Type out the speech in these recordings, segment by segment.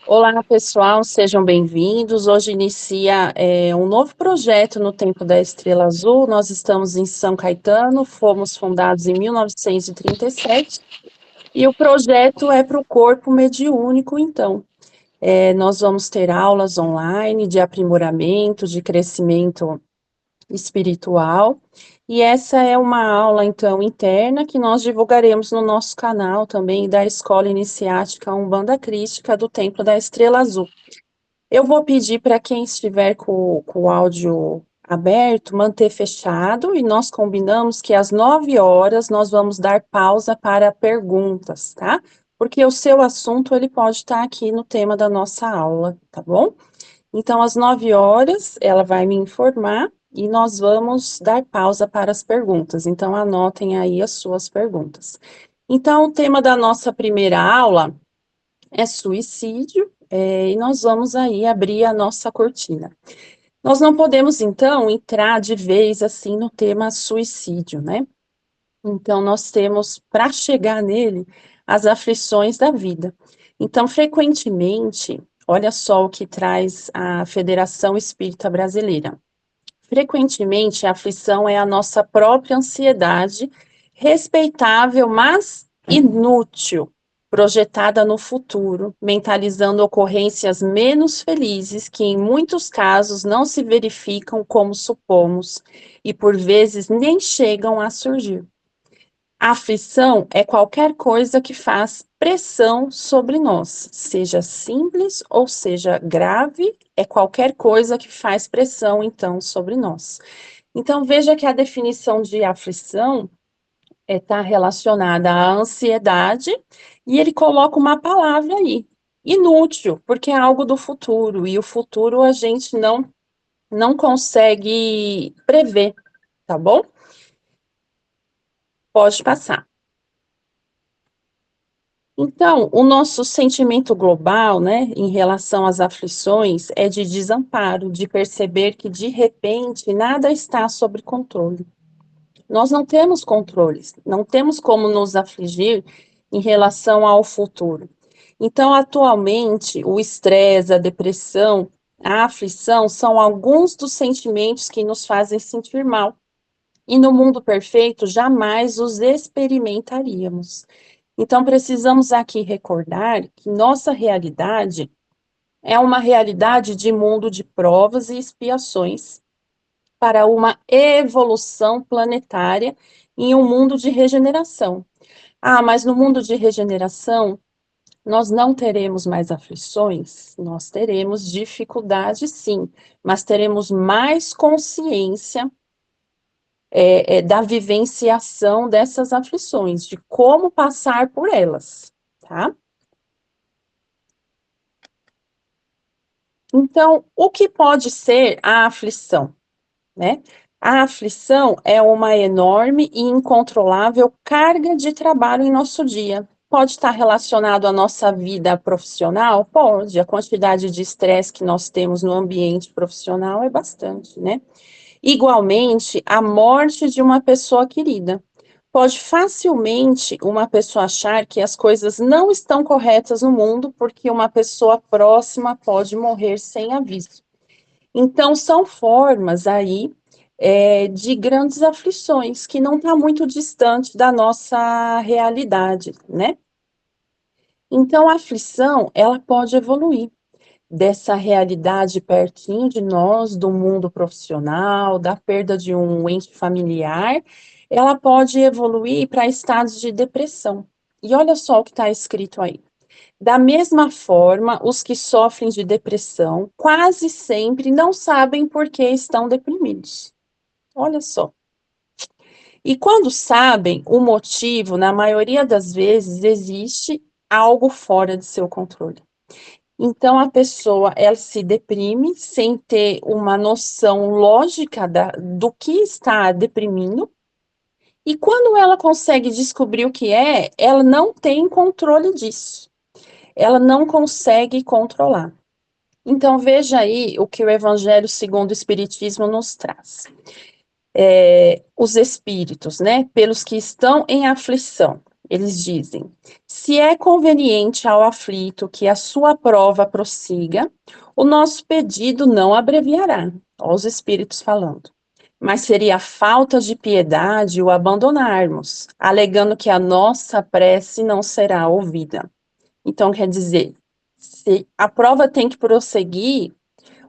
Olá, pessoal, sejam bem-vindos. Hoje inicia um novo projeto no Templo da Estrela Azul. Nós estamos em São Caetano, fomos fundados em 1937 e o projeto é para o corpo mediúnico, então. Nós vamos ter aulas online de aprimoramento, de crescimento espiritual. E essa é uma aula, então, interna que nós divulgaremos no nosso canal também da Escola Iniciática Umbanda Crística do Templo da Estrela Azul. Eu vou pedir para quem estiver com o áudio aberto, manter fechado, e nós combinamos que às 9 horas nós vamos dar pausa para perguntas, tá? Porque o seu assunto ele pode estar aqui no tema da nossa aula, tá bom? Então, às 9 horas, ela vai me informar e nós vamos dar pausa para as perguntas. Então, anotem aí as suas perguntas. Então, o tema da nossa primeira aula é suicídio, e nós vamos aí abrir a nossa cortina. Nós não podemos, então, entrar de vez assim no tema suicídio, né? Então, nós temos, para chegar nele, as aflições da vida. Então, frequentemente, olha só o que traz a Federação Espírita Brasileira. Frequentemente, a aflição é a nossa própria ansiedade, respeitável, mas inútil, projetada no futuro, mentalizando ocorrências menos felizes que, em muitos casos, não se verificam como supomos e, por vezes, nem chegam a surgir. A aflição é qualquer coisa que faz pressão sobre nós, seja simples ou seja grave, é qualquer coisa que faz pressão, então, sobre nós. Então, veja que a definição de aflição está relacionada à ansiedade, e ele coloca uma palavra aí, inútil, porque é algo do futuro, e o futuro a gente não consegue prever, tá bom? Pode passar. Então, o nosso sentimento global, né, em relação às aflições, é de desamparo, de perceber que, de repente, nada está sob controle. Nós não temos controles, não temos como nos afligir em relação ao futuro. Então, atualmente, o estresse, a depressão, a aflição são alguns dos sentimentos que nos fazem sentir mal. E no mundo perfeito, jamais os experimentaríamos. Então, precisamos aqui recordar que nossa realidade é uma realidade de mundo de provas e expiações para uma evolução planetária em um mundo de regeneração. Ah, mas no mundo de regeneração, nós não teremos mais aflições? Nós teremos dificuldades, sim, mas teremos mais consciência da vivenciação dessas aflições, de como passar por elas, tá? Então, o que pode ser a aflição, né? A aflição é uma enorme e incontrolável carga de trabalho em nosso dia. Pode estar relacionado à nossa vida profissional? Pode. A quantidade de estresse que nós temos no ambiente profissional é bastante, né? Igualmente, a morte de uma pessoa querida. Pode facilmente uma pessoa achar que as coisas não estão corretas no mundo porque uma pessoa próxima pode morrer sem aviso. Então, são formas aí de grandes aflições, que não está muito distante da nossa realidade, né? Então, a aflição, ela pode evoluir dessa realidade pertinho de nós, do mundo profissional, da perda de um ente familiar, ela pode evoluir para estados de depressão. E olha só o que está escrito aí. Da mesma forma, os que sofrem de depressão quase sempre não sabem por que estão deprimidos. Olha só. E quando sabem o motivo, na maioria das vezes existe algo fora de seu controle. Então a pessoa ela se deprime sem ter uma noção lógica do que está deprimindo. E quando ela consegue descobrir o que é, ela não tem controle disso. Ela não consegue controlar. Então, veja aí o que o Evangelho segundo o Espiritismo nos traz. Os espíritos, né, pelos que estão em aflição. eles dizem: se é conveniente ao aflito que a sua prova prossiga, o nosso pedido não abreviará. Ó, os espíritos falando. Mas seria falta de piedade o abandonarmos, alegando que a nossa prece não será ouvida. Então, quer dizer, se a prova tem que prosseguir,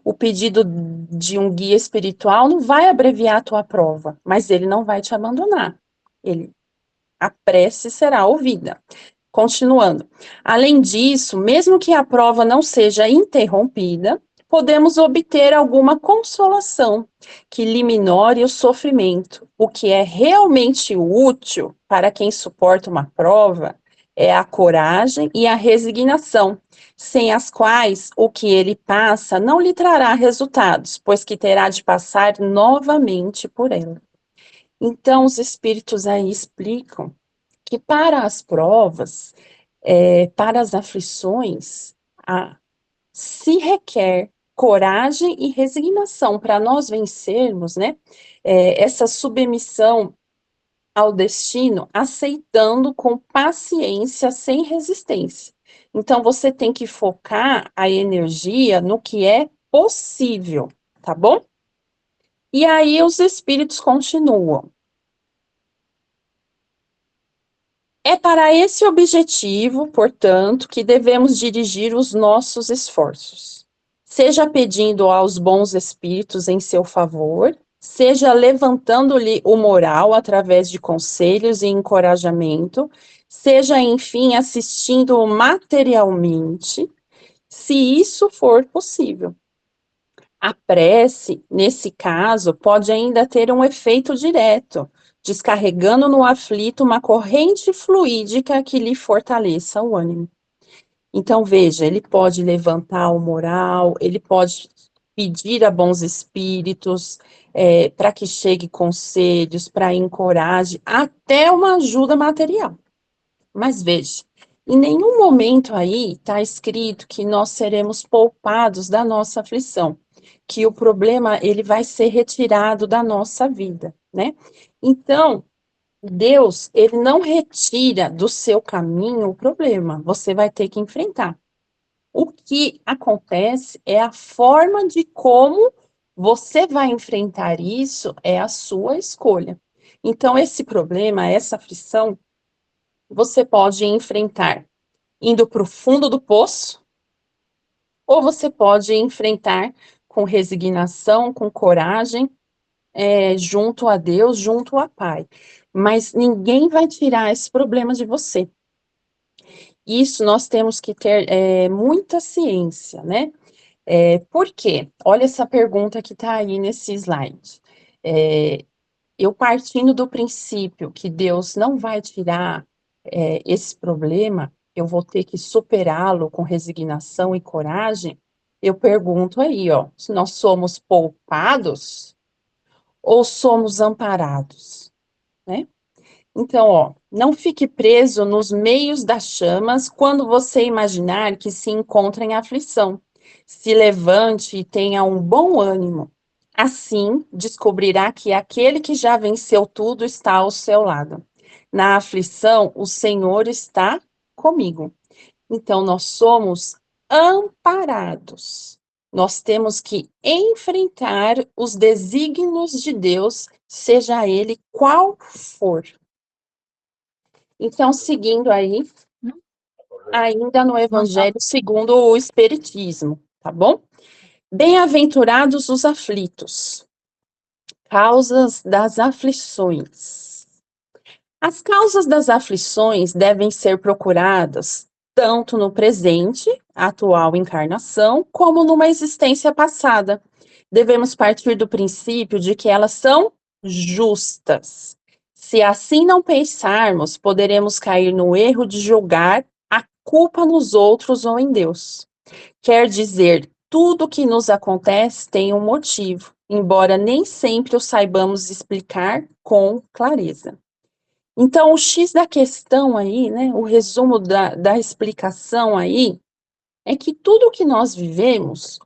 o pedido de um guia espiritual não vai abreviar a tua prova, mas ele não vai te abandonar. A prece será ouvida. Continuando. Além disso, mesmo que a prova não seja interrompida, podemos obter alguma consolação que lhe minore o sofrimento. O que é realmente útil para quem suporta uma prova é a coragem e a resignação, sem as quais o que ele passa não lhe trará resultados, pois que terá de passar novamente por ela. Então, os espíritos aí explicam que para as provas, para as aflições, se requer coragem e resignação para nós vencermos, né, essa submissão ao destino, aceitando com paciência, sem resistência. Então, você tem que focar a energia no que é possível, tá bom? E aí os espíritos continuam. É para esse objetivo, portanto, que devemos dirigir os nossos esforços, seja pedindo aos bons espíritos em seu favor, seja levantando-lhe o moral através de conselhos e encorajamento, seja, enfim, assistindo materialmente, se isso for possível. A prece, nesse caso, pode ainda ter um efeito direto, descarregando no aflito uma corrente fluídica que lhe fortaleça o ânimo. Então, veja, ele pode levantar o moral, ele pode pedir a bons espíritos, para que chegue conselhos, para encoraje, até uma ajuda material. Mas veja, em nenhum momento aí está escrito que nós seremos poupados da nossa aflição, que o problema ele vai ser retirado da nossa vida, né? Então, Deus, ele não retira do seu caminho o problema, você vai ter que enfrentar. O que acontece é a forma de como você vai enfrentar isso é a sua escolha. Então, esse problema, essa aflição, você pode enfrentar indo para o fundo do poço, ou você pode enfrentar com resignação, com coragem, junto a Deus, junto a Pai. Mas ninguém vai tirar esse problema de você. Isso nós temos que ter muita ciência, né? Por quê? Olha essa pergunta que está aí nesse slide. Eu partindo do princípio que Deus não vai tirar esse problema, eu vou ter que superá-lo com resignação e coragem, eu pergunto aí, ó, se nós somos poupados ou somos amparados, né? Então, ó, não fique preso nos meios das chamas quando você imaginar que se encontra em aflição. Se levante e tenha um bom ânimo. Assim, descobrirá que aquele que já venceu tudo está ao seu lado. Na aflição, o Senhor está comigo. Então, nós somos amparados. Nós temos que enfrentar os desígnios de Deus, seja ele qual for. Então, seguindo aí, ainda no Evangelho segundo o Espiritismo, tá bom? Bem-aventurados os aflitos, causas das aflições. As causas das aflições devem ser procuradas tanto no presente, atual encarnação, como numa existência passada. Devemos partir do princípio de que elas são justas. Se assim não pensarmos, poderemos cair no erro de julgar a culpa nos outros ou em Deus. Quer dizer, tudo que nos acontece tem um motivo, embora nem sempre o saibamos explicar com clareza. Então, o X da questão aí, né, o resumo da explicação aí, é que tudo que nós vivemos,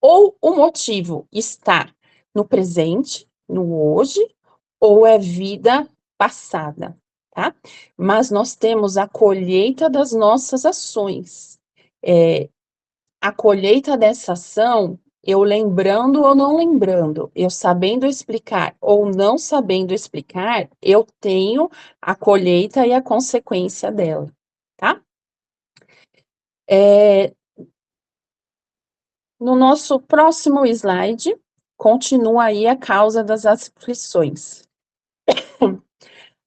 ou o motivo está no presente, no hoje, ou é vida passada, tá? Mas nós temos a colheita das nossas ações. A colheita dessa ação, eu lembrando ou não lembrando, eu sabendo explicar ou não sabendo explicar, eu tenho a colheita e a consequência dela, tá? No nosso próximo slide, continua aí a causa das aflições.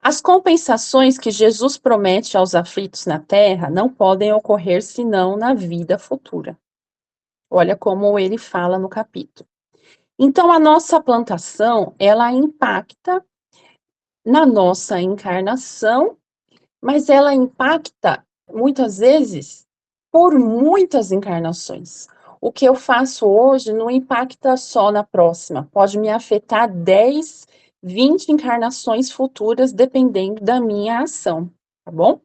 As compensações que Jesus promete aos aflitos na terra não podem ocorrer senão na vida futura. Olha como ele fala no capítulo. Então, a nossa plantação, ela impacta na nossa encarnação, mas ela impacta, muitas vezes, por muitas encarnações. O que eu faço hoje não impacta só na próxima, pode me afetar 10, 20 encarnações futuras, dependendo da minha ação, tá bom?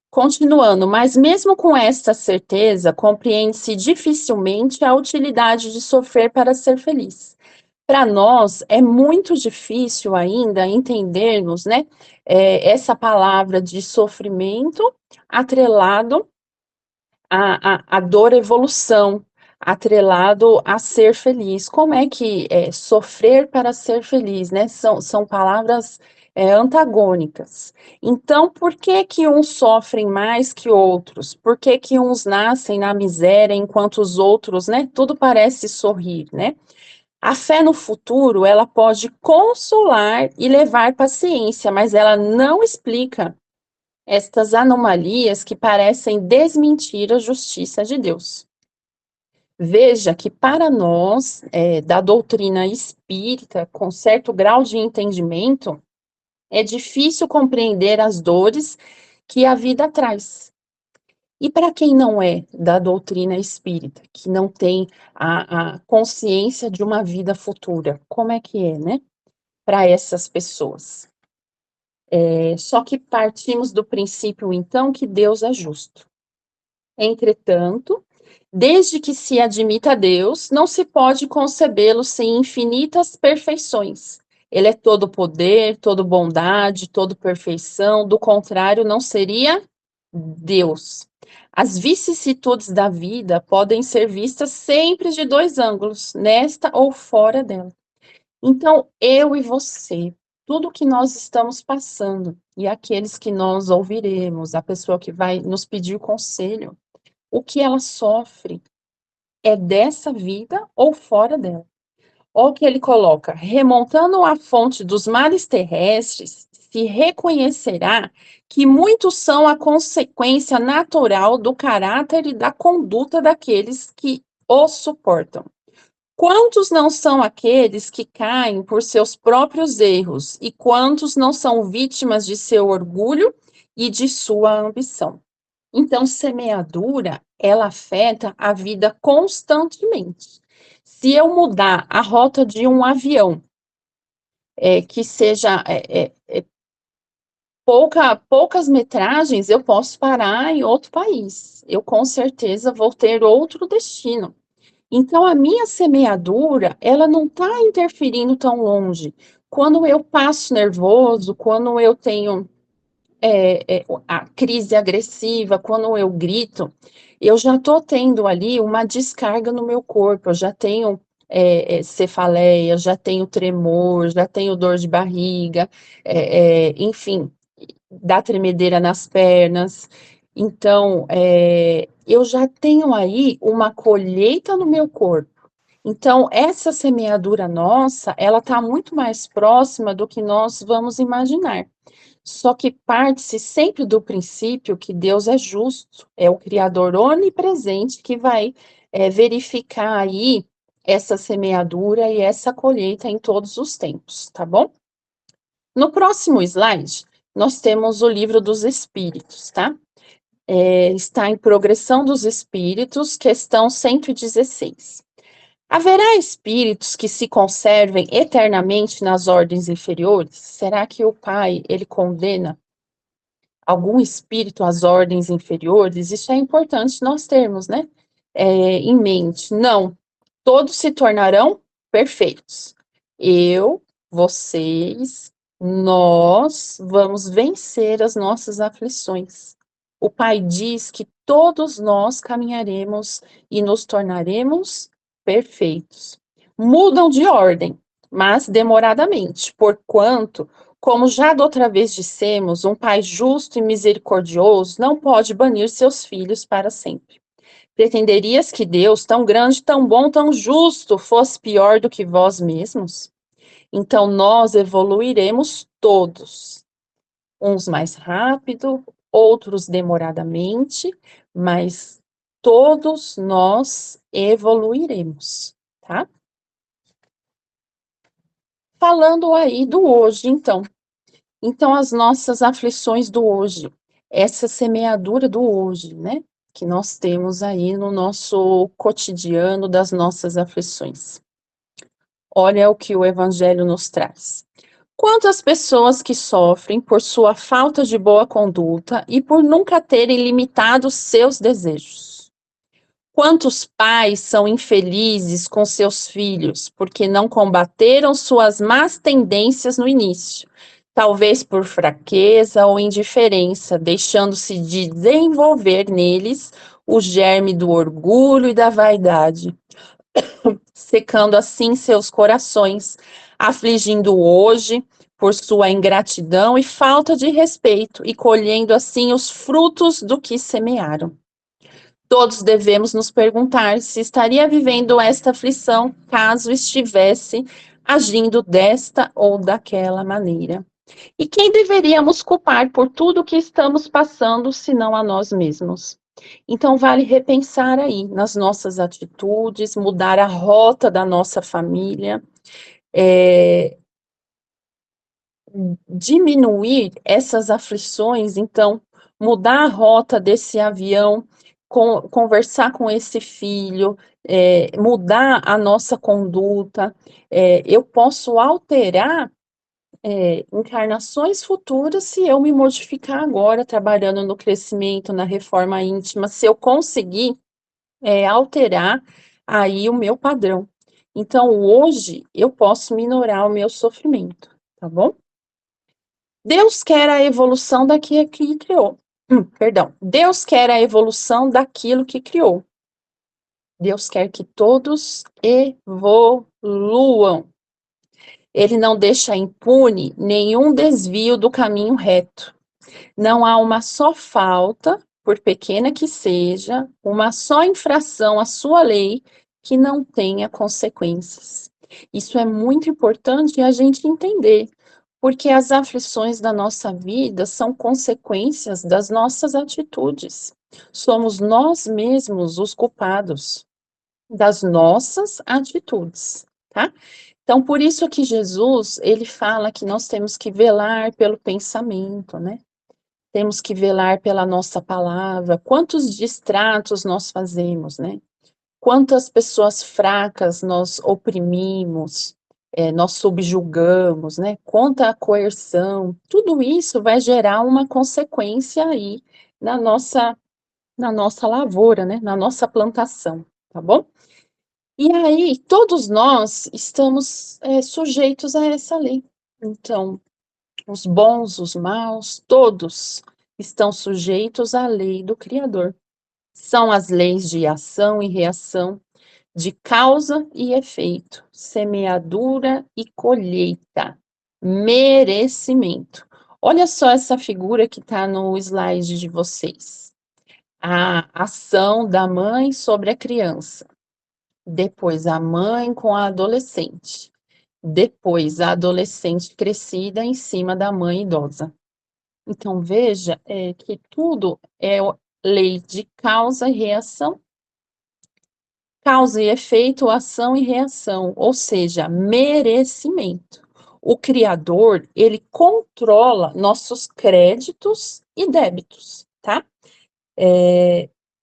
Continuando, mas mesmo com esta certeza, compreende-se dificilmente a utilidade de sofrer para ser feliz. Para nós é muito difícil ainda entendermos, né, essa palavra de sofrimento atrelado à dor evolução, atrelado a ser feliz. Como é que sofrer para ser feliz, né? São palavras antagônicas. Então, por que que uns sofrem mais que outros? Por que que uns nascem na miséria enquanto os outros, né? Tudo parece sorrir, né? A fé no futuro, ela pode consolar e levar paciência, mas ela não explica estas anomalias que parecem desmentir a justiça de Deus. Veja que para nós, da doutrina espírita, com certo grau de entendimento, é difícil compreender as dores que a vida traz. E para quem não é da doutrina espírita, que não tem a consciência de uma vida futura, como é que é, né? Para essas pessoas. Só que partimos do princípio, então, que Deus é justo. Entretanto, desde que se admita Deus, não se pode concebê-lo sem infinitas perfeições. Ele é todo poder, todo bondade, todo perfeição, do contrário, não seria Deus. As vicissitudes da vida podem ser vistas sempre de dois ângulos, nesta ou fora dela. Então, eu e você, tudo que nós estamos passando, e aqueles que nós ouviremos, a pessoa que vai nos pedir conselho, o que ela sofre é dessa vida ou fora dela. Olha o que ele coloca: remontando a fonte dos males terrestres, se reconhecerá que muitos são a consequência natural do caráter e da conduta daqueles que os suportam. Quantos não são aqueles que caem por seus próprios erros, e quantos não são vítimas de seu orgulho e de sua ambição? Então, semeadura, ela afeta a vida constantemente. Se eu mudar a rota de um avião, que seja poucas metragens, eu posso parar em outro país. Eu, com certeza, vou ter outro destino. Então, a minha semeadura, ela não está interferindo tão longe. Quando eu passo nervoso, quando eu tenho a crise agressiva, quando eu grito, eu já estou tendo ali uma descarga no meu corpo, eu já tenho cefaleia, já tenho tremor, já tenho dor de barriga, enfim, dá tremedeira nas pernas. Então, eu já tenho aí uma colheita no meu corpo. Então, essa semeadura nossa, ela está muito mais próxima do que nós vamos imaginar. Só que parte-se sempre do princípio que Deus é justo, é o Criador onipresente que vai verificar aí essa semeadura e essa colheita em todos os tempos, tá bom? No próximo slide, nós temos o livro dos Espíritos, tá? Está em Progressão dos Espíritos, questão 116. Haverá espíritos que se conservem eternamente nas ordens inferiores? Será que o Pai, ele condena algum espírito às ordens inferiores? Isso é importante nós termos, né, em mente. Não, todos se tornarão perfeitos. Eu, vocês, Nós vamos vencer as nossas aflições. O Pai diz que todos nós caminharemos e nos tornaremos perfeitos. Mudam de ordem, mas demoradamente, porquanto, como já da outra vez dissemos, um Pai justo e misericordioso não pode banir seus filhos para sempre. Pretenderias que Deus, tão grande, tão bom, tão justo, fosse pior do que vós mesmos? Então, nós evoluiremos todos, uns mais rápido, outros demoradamente, mas todos nós evoluiremos, tá? Falando aí do hoje, então. Então, as nossas aflições do hoje, essa semeadura do hoje, né? Que nós temos aí no nosso cotidiano das nossas aflições. Olha o que o Evangelho nos traz. Quantas pessoas que sofrem por sua falta de boa conduta e por nunca terem limitado seus desejos? Quantos pais são infelizes com seus filhos porque não combateram suas más tendências no início, talvez por fraqueza ou indiferença, deixando-se de desenvolver neles o germe do orgulho e da vaidade, secando assim seus corações, afligindo hoje por sua ingratidão e falta de respeito, e colhendo assim os frutos do que semearam. Todos devemos nos perguntar se estaria vivendo esta aflição caso estivesse agindo desta ou daquela maneira. E quem deveríamos culpar por tudo que estamos passando, senão a nós mesmos? Então, vale repensar aí nas nossas atitudes, mudar a rota da nossa família, é, diminuir essas aflições, então, mudar a rota desse avião, conversar com esse filho, mudar a nossa conduta. Eu posso alterar encarnações futuras se eu me modificar agora, trabalhando no crescimento, na reforma íntima, se eu conseguir alterar aí o meu padrão. Então, hoje, eu posso minorar o meu sofrimento, tá bom? Deus quer a evolução daquilo que criou. Perdão. Deus quer a evolução daquilo que criou. Deus quer que todos evoluam. Ele não deixa impune nenhum desvio do caminho reto. Não há uma só falta, por pequena que seja, uma só infração à sua lei que não tenha consequências. Isso é muito importante a gente entender, porque as aflições da nossa vida são consequências das nossas atitudes. Somos nós mesmos os culpados das nossas atitudes, tá? Então, por isso que Jesus, ele fala que nós temos que velar pelo pensamento, né? Temos que velar pela nossa palavra. Quantos distratos nós fazemos, né? Quantas pessoas fracas nós oprimimos, nós subjugamos, né? Quanta coerção. Tudo isso vai gerar uma consequência aí na nossa lavoura, né? Na nossa plantação, tá bom? E aí, todos nós estamos sujeitos a essa lei. Então, os bons, os maus, todos estão sujeitos à lei do Criador. São as leis de ação e reação, de causa e efeito, semeadura e colheita, merecimento. Olha só essa figura que está no slide de vocês. A ação da mãe sobre a criança, depois a mãe com a adolescente, depois a adolescente crescida em cima da mãe idosa. Então, veja que tudo é lei de causa e reação, causa e efeito, ação e reação, ou seja, merecimento. O Criador, ele controla nossos créditos e débitos, tá?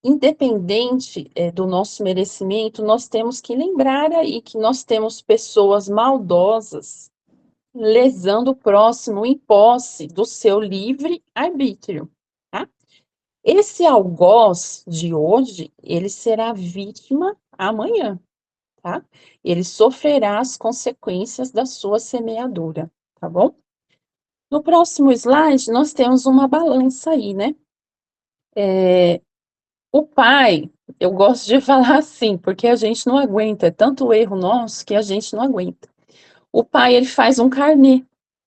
Independente do nosso merecimento, nós temos que lembrar aí que nós temos pessoas maldosas lesando o próximo em posse do seu livre arbítrio, tá? Esse algoz de hoje, ele será vítima amanhã, tá? Ele sofrerá as consequências da sua semeadura, tá bom? No próximo slide, nós temos uma balança aí, né? O pai, eu gosto de falar assim, porque a gente não aguenta, é tanto erro nosso que a gente não aguenta. O pai, ele faz um carnê,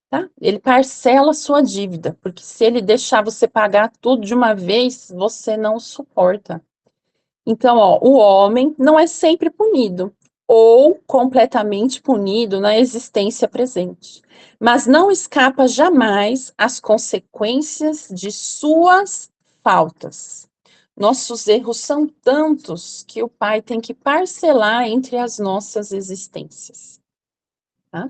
tá? Ele parcela a sua dívida, porque se ele deixar você pagar tudo de uma vez, você não suporta. Então, ó, o homem não é sempre punido ou completamente punido na existência presente, mas não escapa jamais às consequências de suas faltas. Nossos erros são tantos que o Pai tem que parcelar entre as nossas existências. Tá?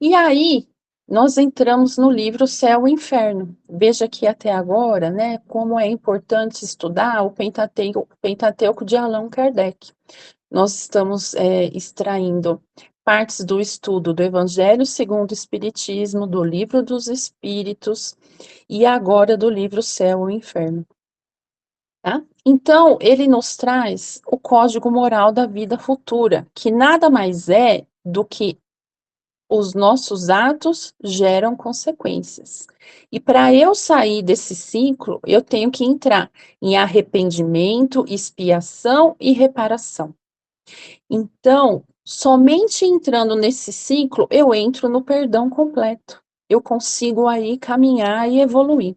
E aí, nós entramos no livro Céu e Inferno. Veja que até agora, né, como é importante estudar o Pentateuco de Allan Kardec. Nós estamos extraindo partes do estudo do Evangelho segundo o Espiritismo, do Livro dos Espíritos e agora do livro Céu e Inferno. Tá? Então, ele nos traz o código moral da vida futura, que nada mais é do que os nossos atos geram consequências. E para eu sair desse ciclo, eu tenho que entrar em arrependimento, expiação e reparação. Então, somente entrando nesse ciclo, eu entro no perdão completo. Eu consigo aí caminhar e evoluir.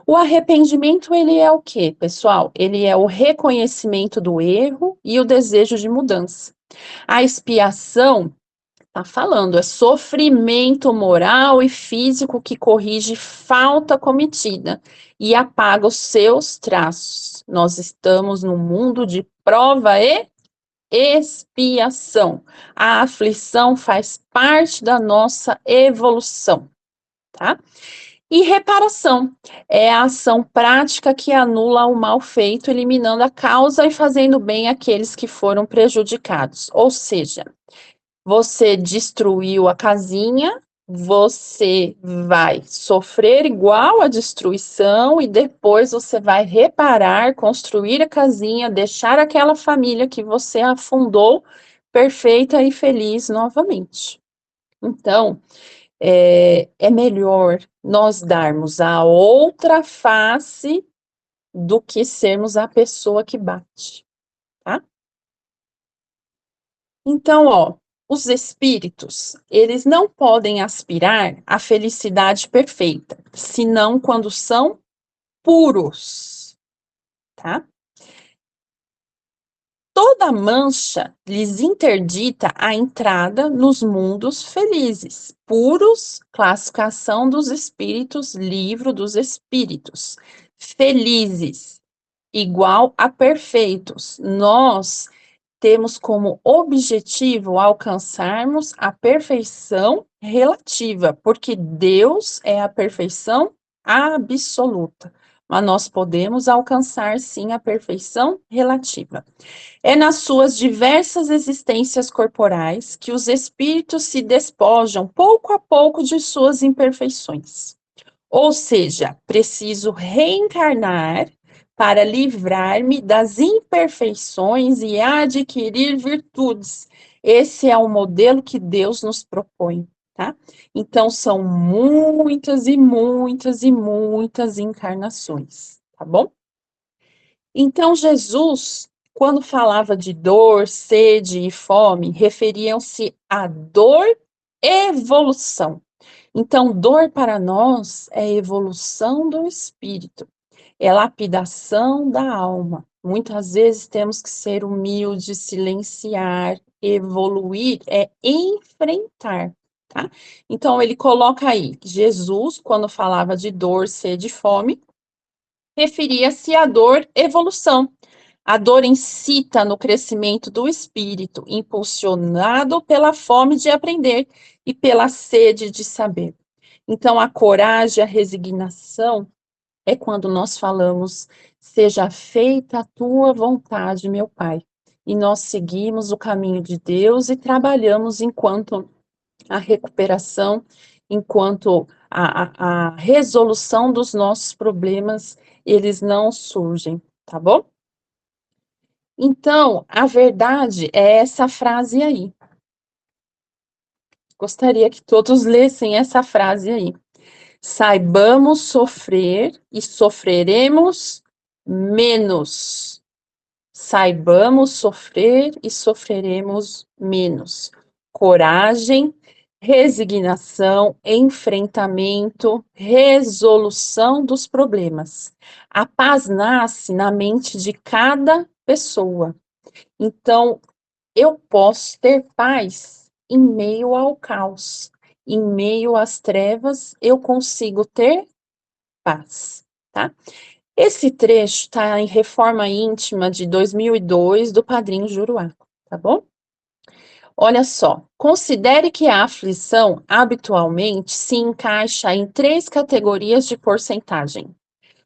O arrependimento, ele é o quê, pessoal? Ele é o reconhecimento do erro e o desejo de mudança. A expiação, tá falando, é sofrimento moral e físico que corrige falta cometida e apaga os seus traços. Nós estamos num mundo de prova e expiação. A aflição faz parte da nossa evolução, tá? E reparação é a ação prática que anula o mal feito, eliminando a causa e fazendo bem àqueles que foram prejudicados. Ou seja, você destruiu a casinha, você vai sofrer igual a destruição e depois você vai reparar, construir a casinha, deixar aquela família que você afundou perfeita e feliz novamente. Então, é melhor nós darmos a outra face do que sermos a pessoa que bate, tá? Então, ó, os espíritos, eles não podem aspirar à felicidade perfeita, senão quando são puros, tá? Toda mancha lhes interdita a entrada nos mundos felizes. Puros, classificação dos espíritos, livro dos espíritos. Felizes, igual a perfeitos. Nós temos como objetivo alcançarmos a perfeição relativa, porque Deus é a perfeição absoluta, mas nós podemos alcançar sim a perfeição relativa. É nas suas diversas existências corporais que os espíritos se despojam pouco a pouco de suas imperfeições. Ou seja, preciso reencarnar para livrar-me das imperfeições e adquirir virtudes. Esse é o modelo que Deus nos propõe, tá? Então, são muitas e muitas e muitas encarnações, tá bom? Então, Jesus, quando falava de dor, sede e fome, referiam-se à dor e evolução. Então, dor para nós é evolução do espírito, é lapidação da alma. Muitas vezes temos que ser humildes, silenciar, evoluir, é enfrentar, tá? Então, ele coloca aí, Jesus, quando falava de dor, sede e fome, referia-se à dor evolução. A dor incita no crescimento do espírito, impulsionado pela fome de aprender e pela sede de saber. Então, a coragem, a resignação é quando nós falamos: seja feita a tua vontade, meu Pai. E nós seguimos o caminho de Deus e trabalhamos enquanto a recuperação, enquanto a resolução dos nossos problemas, eles não surgem, tá bom? Então, a verdade é essa frase aí. Gostaria que todos lessem essa frase aí. Saibamos sofrer e sofreremos menos. Saibamos sofrer e sofreremos menos. Coragem, resignação, enfrentamento, resolução dos problemas. A paz nasce na mente de cada pessoa. Então, eu posso ter paz em meio ao caos. Em meio às trevas, eu consigo ter paz, tá? Esse trecho está em Reforma Íntima de 2002 do Padrinho Juruá, tá bom? Olha só, considere que a aflição habitualmente se encaixa em três categorias de porcentagem.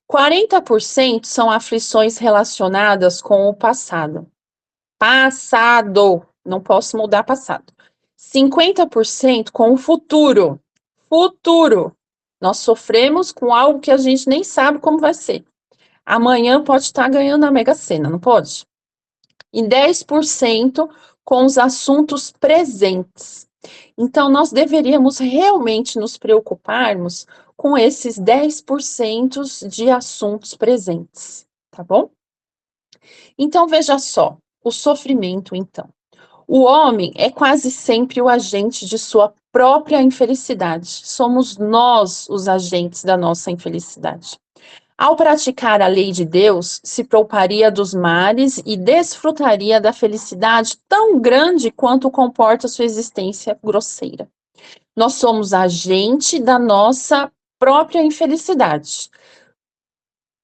40% são aflições relacionadas com o passado. Passado, não posso mudar passado. 50% com o futuro. Futuro. Nós sofremos com algo que a gente nem sabe como vai ser. Amanhã pode estar ganhando a Mega Sena, não pode? E 10% com os assuntos presentes. Então, nós deveríamos realmente nos preocuparmos com esses 10% de assuntos presentes, tá bom? Então, veja só, o sofrimento, então. O homem é quase sempre o agente de sua própria infelicidade. Somos nós os agentes da nossa infelicidade. Ao praticar a lei de Deus, se pouparia dos males e desfrutaria da felicidade tão grande quanto comporta sua existência grosseira. Nós somos agente da nossa própria infelicidade.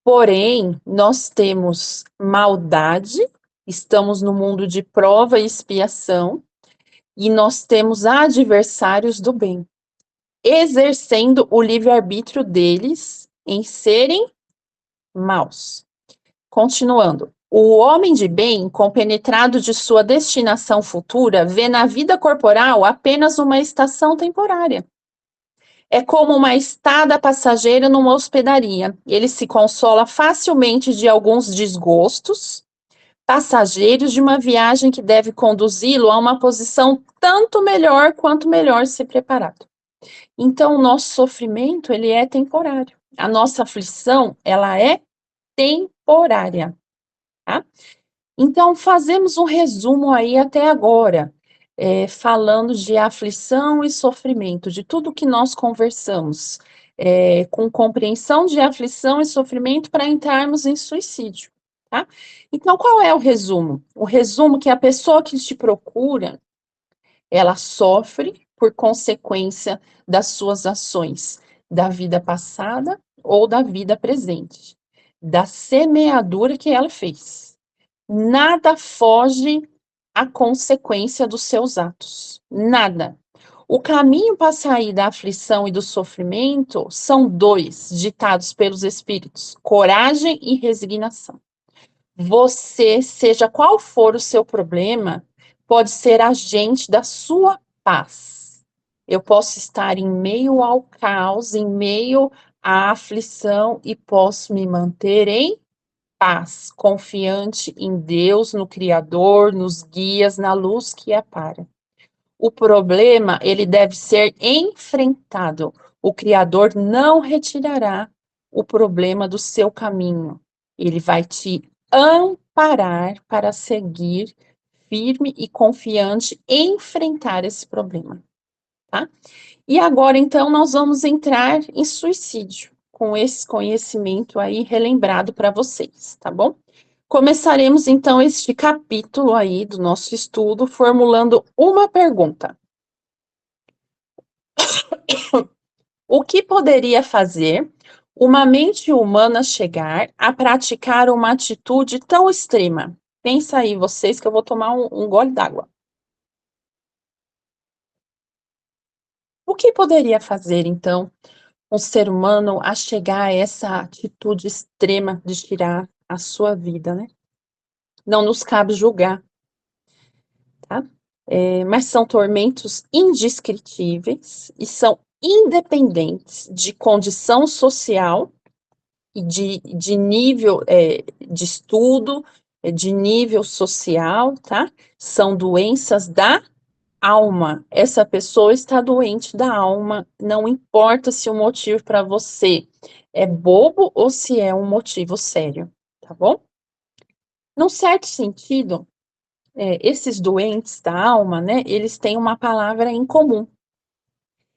Porém, nós temos maldade, estamos no mundo de prova e expiação, e nós temos adversários do bem, exercendo o livre-arbítrio deles em serem maus. Continuando, o homem de bem, compenetrado de sua destinação futura, vê na vida corporal apenas uma estação temporária. É como uma estada passageira numa hospedaria. Ele se consola facilmente de alguns desgostos passageiros de uma viagem que deve conduzi-lo a uma posição tanto melhor quanto melhor se preparado. Então, o nosso sofrimento, ele é temporário. A nossa aflição, ela é temporária, tá? Então, fazemos um resumo aí até agora, falando de aflição e sofrimento, de tudo que nós conversamos, com compreensão de aflição e sofrimento para entrarmos em suicídio, tá? Então, qual é o resumo? O resumo é que a pessoa que te procura, ela sofre por consequência das suas ações, da vida passada ou da vida presente, da semeadura que ela fez. Nada foge à consequência dos seus atos. Nada. O caminho para sair da aflição e do sofrimento são dois, ditados pelos espíritos: coragem e resignação. Você, seja qual for o seu problema, pode ser agente da sua paz. Eu posso estar em meio ao caos, em meio à aflição e posso me manter em paz, confiante em Deus, no Criador, nos guias, na luz que apara. O problema, ele deve ser enfrentado. O Criador não retirará o problema do seu caminho. Ele vai te amparar para seguir firme e confiante em enfrentar esse problema, tá? E agora, então, nós vamos entrar em suicídio, com esse conhecimento aí relembrado para vocês, tá bom? Começaremos, então, este capítulo aí do nosso estudo formulando uma pergunta. O que poderia fazer uma mente humana chegar a praticar uma atitude tão extrema? Pensa aí, vocês, que eu vou tomar um gole d'água. O que poderia fazer, então, um ser humano a chegar a essa atitude extrema de tirar a sua vida, né? Não nos cabe julgar, tá? Mas são tormentos indescritíveis e são independentes de condição social e de nível de estudo, de nível social, tá? São doenças da alma. Essa pessoa está doente da alma, não importa se o motivo para você é bobo ou se é um motivo sério, tá bom? Num certo sentido, esses doentes da alma, né, eles têm uma palavra em comum.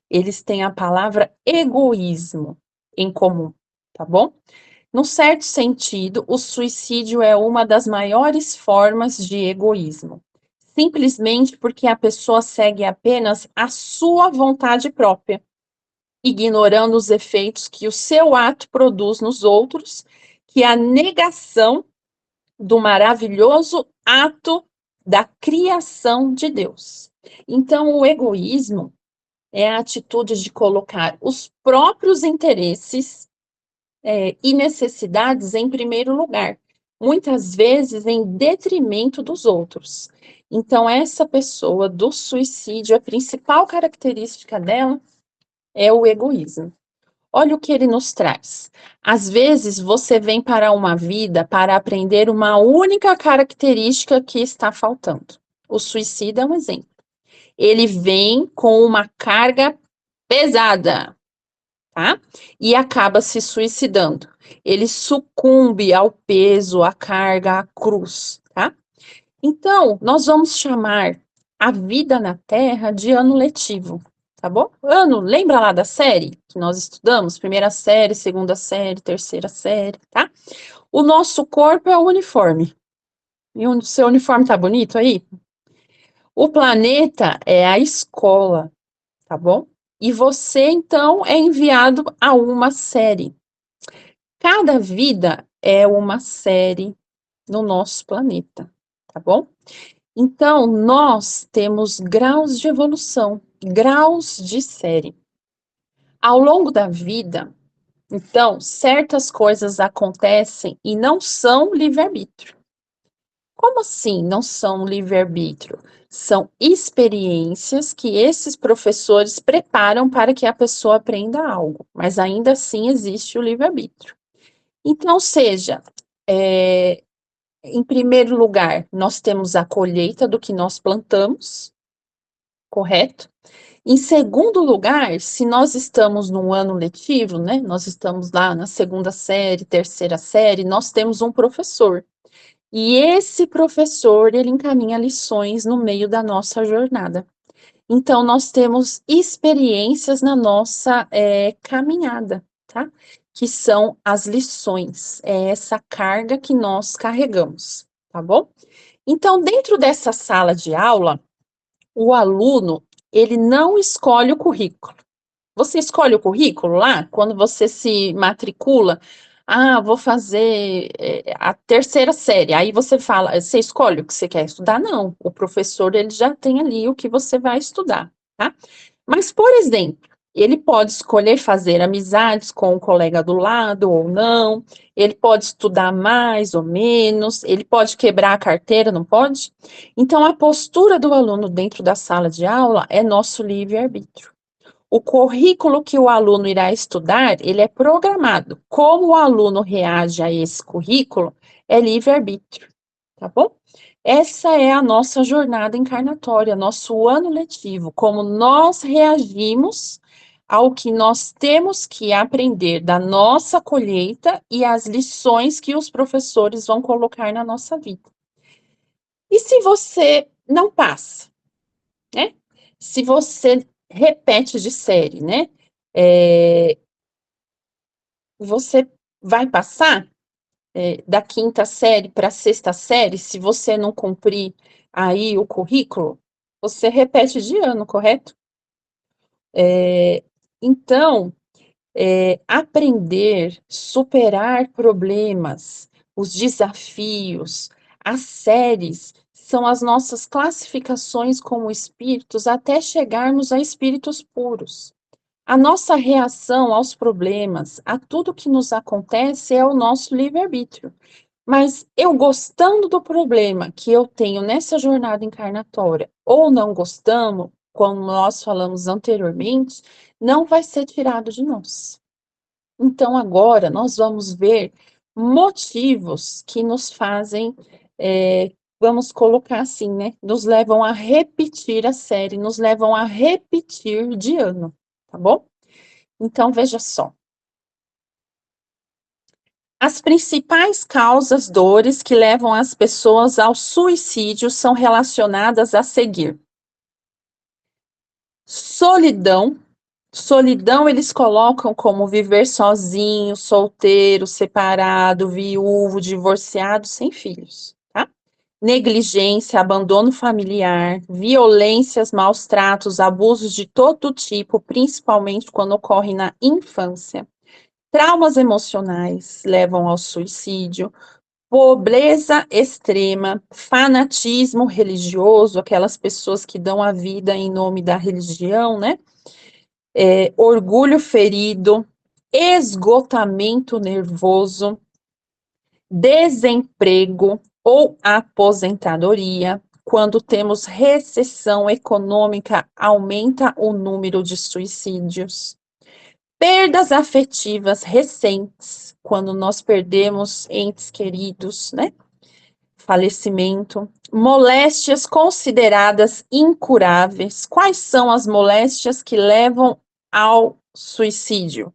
Eles têm a palavra egoísmo em comum, tá bom? Num certo sentido, o suicídio é uma das maiores formas de egoísmo, simplesmente porque a pessoa segue apenas a sua vontade própria, ignorando os efeitos que o seu ato produz nos outros, que é a negação do maravilhoso ato da criação de Deus. Então, o egoísmo é a atitude de colocar os próprios interesses e necessidades em primeiro lugar, muitas vezes em detrimento dos outros. Então, essa pessoa do suicídio, a principal característica dela é o egoísmo. Olha o que ele nos traz. Às vezes você vem para uma vida para aprender uma única característica que está faltando. O suicida é um exemplo. Ele vem com uma carga pesada, tá? E acaba se suicidando. Ele sucumbe ao peso, à carga, à cruz, tá? Então, nós vamos chamar a vida na Terra de ano letivo, tá bom? Ano, lembra lá da série que nós estudamos? Primeira série, segunda série, terceira série, tá? O nosso corpo é o uniforme. E o seu uniforme tá bonito aí? O planeta é a escola, tá bom? E você, então, é enviado a uma série. Cada vida é uma série no nosso planeta, tá bom? Então, nós temos graus de evolução, graus de série. Ao longo da vida, então, certas coisas acontecem e não são livre-arbítrio. Como assim não são livre-arbítrio? São experiências que esses professores preparam para que a pessoa aprenda algo, mas ainda assim existe o livre-arbítrio. Então, seja, em primeiro lugar, nós temos a colheita do que nós plantamos, correto? Em segundo lugar, se nós estamos num ano letivo, né? Nós estamos lá na segunda série, terceira série, nós temos um professor. E esse professor, ele encaminha lições no meio da nossa jornada. Então, nós temos experiências na nossa caminhada, tá? Que são as lições, é essa carga que nós carregamos, tá bom? Então, dentro dessa sala de aula, o aluno, ele não escolhe o currículo. Você escolhe o currículo lá, quando você se matricula, vou fazer a terceira série, aí você fala, você escolhe o que você quer estudar? Não, o professor, ele já tem ali o que você vai estudar, tá? Mas, por exemplo, ele pode escolher fazer amizades com o colega do lado ou não, ele pode estudar mais ou menos, ele pode quebrar a carteira, não pode? Então, a postura do aluno dentro da sala de aula é nosso livre-arbítrio. O currículo que o aluno irá estudar, ele é programado. Como o aluno reage a esse currículo, é livre-arbítrio, tá bom? Essa é a nossa jornada encarnatória, nosso ano letivo, como nós reagimos ao que nós temos que aprender da nossa colheita e as lições que os professores vão colocar na nossa vida. E se você não passa, né? Se você repete de série, né? Você vai passar da quinta série para a sexta série, se você não cumprir aí o currículo, você repete de ano, correto? Então, aprender, superar problemas, os desafios, as séries, são as nossas classificações como espíritos até chegarmos a espíritos puros. A nossa reação aos problemas, a tudo que nos acontece, é o nosso livre-arbítrio. Mas eu gostando do problema que eu tenho nessa jornada encarnatória, ou não gostando, como nós falamos anteriormente, não vai ser tirado de nós. Então, agora nós vamos ver motivos que nos fazem vamos colocar assim, né? Nos levam a repetir a série, nos levam a repetir de ano, tá bom? Então, veja só. As principais causas dores que levam as pessoas ao suicídio são relacionadas a seguir: solidão. Solidão eles colocam como viver sozinho, solteiro, separado, viúvo, divorciado, sem filhos, tá? Negligência, abandono familiar, violências, maus tratos, abusos de todo tipo, principalmente quando ocorrem na infância. Traumas emocionais levam ao suicídio, pobreza extrema, fanatismo religioso, aquelas pessoas que dão a vida em nome da religião, né? Orgulho ferido, esgotamento nervoso, desemprego ou aposentadoria. Quando temos recessão econômica, aumenta o número de suicídios. Perdas afetivas recentes, quando nós perdemos entes queridos, né? Falecimento. Moléstias consideradas incuráveis. Quais são as moléstias que levam ao suicídio?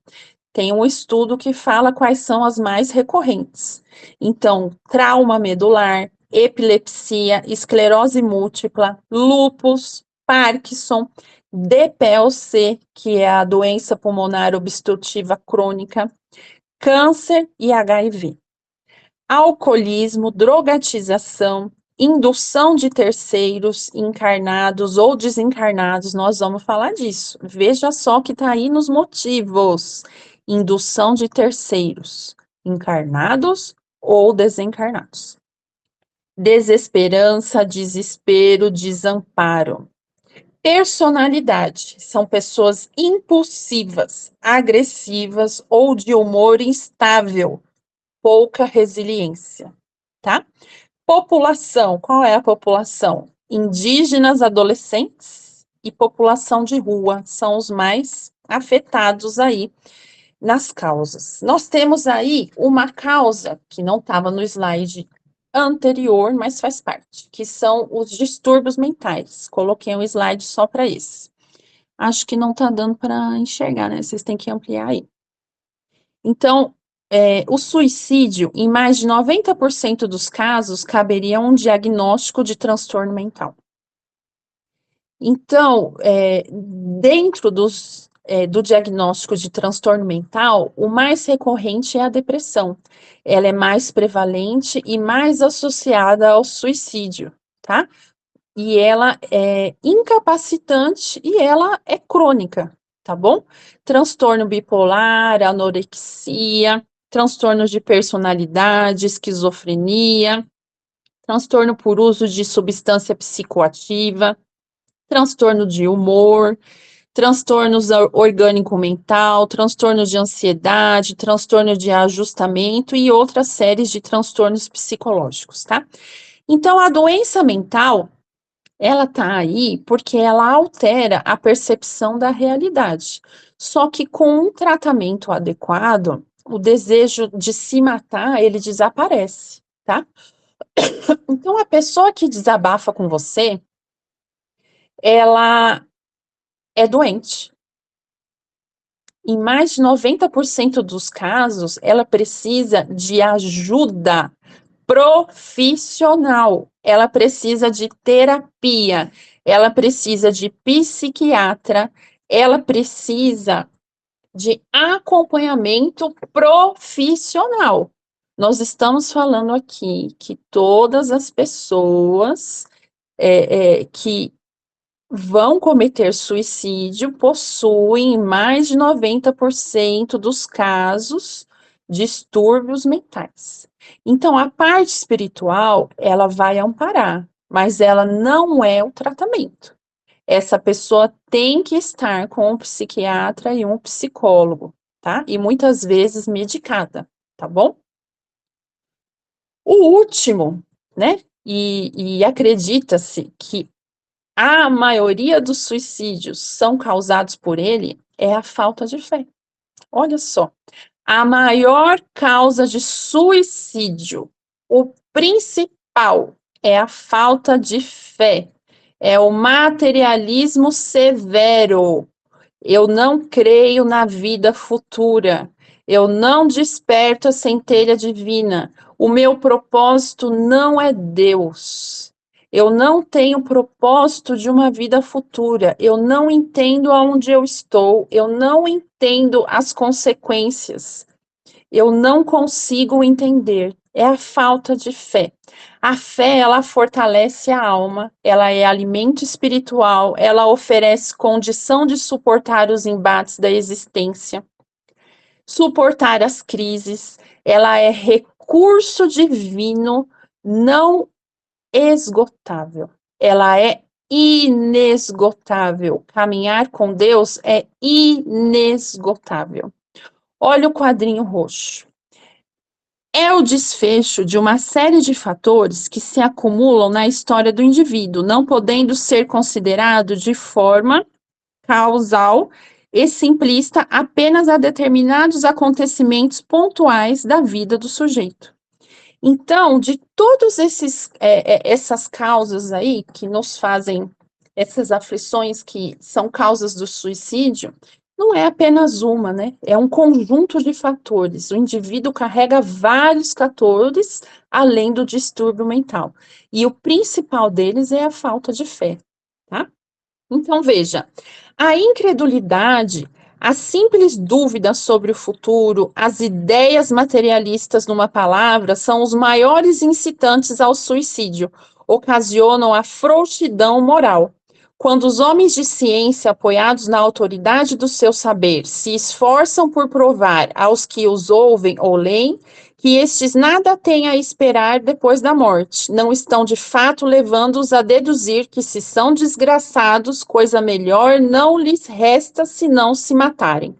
Tem um estudo que fala quais são as mais recorrentes. Então, trauma medular, epilepsia, esclerose múltipla, lúpus, Parkinson, DPLC, que é a doença pulmonar obstrutiva crônica, câncer e HIV. Alcoolismo, drogatização, indução de terceiros encarnados ou desencarnados, nós vamos falar disso. Veja só que está aí nos motivos. Indução de terceiros, encarnados ou desencarnados. Desesperança, desespero, desamparo. Personalidade, são pessoas impulsivas, agressivas ou de humor instável, pouca resiliência, tá? População, qual é a população? Indígenas, adolescentes e população de rua são os mais afetados aí nas causas. Nós temos aí uma causa que não estava no slide anterior, mas faz parte, que são os distúrbios mentais. Coloquei um slide só para esse. Acho que não está dando para enxergar, né? Vocês têm que ampliar aí. Então, o suicídio, em mais de 90% dos casos, caberia um diagnóstico de transtorno mental. Então, dentro do diagnóstico de transtorno mental, o mais recorrente é a depressão. Ela é mais prevalente e mais associada ao suicídio, tá? E ela é incapacitante e ela é crônica, tá bom? Transtorno bipolar, anorexia, transtornos de personalidade, esquizofrenia, transtorno por uso de substância psicoativa, transtorno de humor, transtornos orgânico-mental, transtorno de ansiedade, transtorno de ajustamento e outras séries de transtornos psicológicos, tá? Então, a doença mental, ela tá aí porque ela altera a percepção da realidade. Só que com um tratamento adequado, o desejo de se matar, ele desaparece, tá? Então, a pessoa que desabafa com você, ela é doente. Em mais de 90% dos casos, ela precisa de ajuda profissional, ela precisa de terapia, ela precisa de psiquiatra, ela precisa de acompanhamento profissional. Nós estamos falando aqui que todas as pessoas que vão cometer suicídio possuem mais de 90% dos casos distúrbios mentais. Então, a parte espiritual, ela vai amparar, mas ela não é o tratamento. Essa pessoa tem que estar com um psiquiatra e um psicólogo, tá? E muitas vezes medicada, tá bom? O último, né? E acredita-se que a maioria dos suicídios são causados por ele, é a falta de fé. Olha só, a maior causa de suicídio, o principal, é a falta de fé, é o materialismo severo. Eu não creio na vida futura. Eu não desperto a centelha divina. O meu propósito não é Deus. Eu não tenho propósito de uma vida futura. Eu não entendo aonde eu estou. Eu não entendo as consequências. Eu não consigo entender. É a falta de fé. A fé, ela fortalece a alma, ela é alimento espiritual, ela oferece condição de suportar os embates da existência, suportar as crises, ela é recurso divino não esgotável. Ela é inesgotável. Caminhar com Deus é inesgotável. Olha o quadrinho roxo. É o desfecho de uma série de fatores que se acumulam na história do indivíduo, não podendo ser considerado de forma causal e simplista apenas a determinados acontecimentos pontuais da vida do sujeito. Então, de todos essas causas aí que nos fazem, essas aflições que são causas do suicídio, não é apenas uma, né? É um conjunto de fatores. O indivíduo carrega vários fatores além do distúrbio mental. E o principal deles é a falta de fé, tá? Então, veja, a incredulidade, a simples dúvida sobre o futuro, as ideias materialistas numa palavra, são os maiores incitantes ao suicídio, ocasionam a frouxidão moral. Quando os homens de ciência, apoiados na autoridade do seu saber, se esforçam por provar aos que os ouvem ou leem que estes nada têm a esperar depois da morte, não estão de fato levando-os a deduzir que, se são desgraçados, coisa melhor não lhes resta senão se matarem.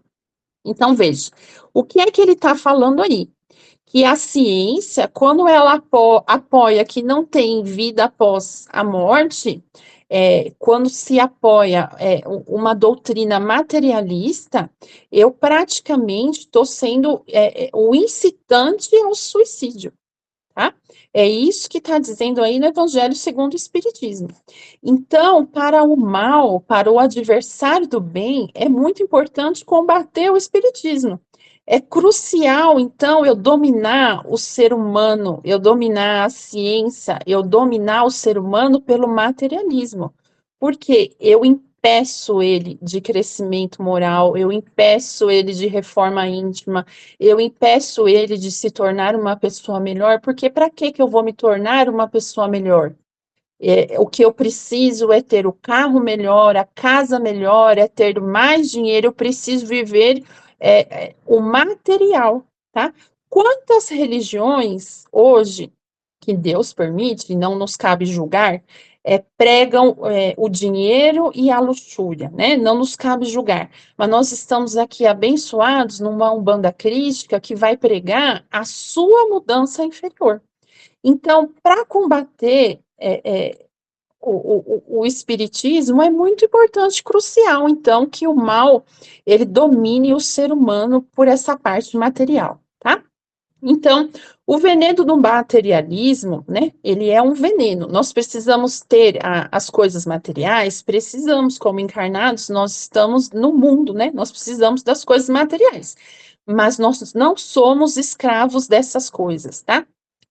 Então, veja, o que é que ele está falando aí? Que a ciência, quando ela apoia que não tem vida após a morte, quando se apoia uma doutrina materialista, eu praticamente estou sendo o incitante ao suicídio, tá? É isso que está dizendo aí no Evangelho segundo o Espiritismo. Então, para o mal, para o adversário do bem, é muito importante combater o Espiritismo. É crucial, então, eu dominar o ser humano, eu dominar a ciência, eu dominar o ser humano pelo materialismo, porque eu impeço ele de crescimento moral, eu impeço ele de reforma íntima, eu impeço ele de se tornar uma pessoa melhor, porque para que eu vou me tornar uma pessoa melhor? O que eu preciso é ter o carro melhor, a casa melhor, é ter mais dinheiro, eu preciso viver o material, tá? Quantas religiões hoje, que Deus permite, e não nos cabe julgar, pregam o dinheiro e a luxúria, né? Não nos cabe julgar, mas nós estamos aqui abençoados numa Umbanda crística que vai pregar a sua mudança inferior. Então, para combater o espiritismo, é muito importante, crucial, então, que o mal, ele domine o ser humano por essa parte material, tá? Então, o veneno do materialismo, né, ele é um veneno. Nós precisamos ter as coisas materiais, precisamos, como encarnados, nós estamos no mundo, né, nós precisamos das coisas materiais, mas nós não somos escravos dessas coisas, tá?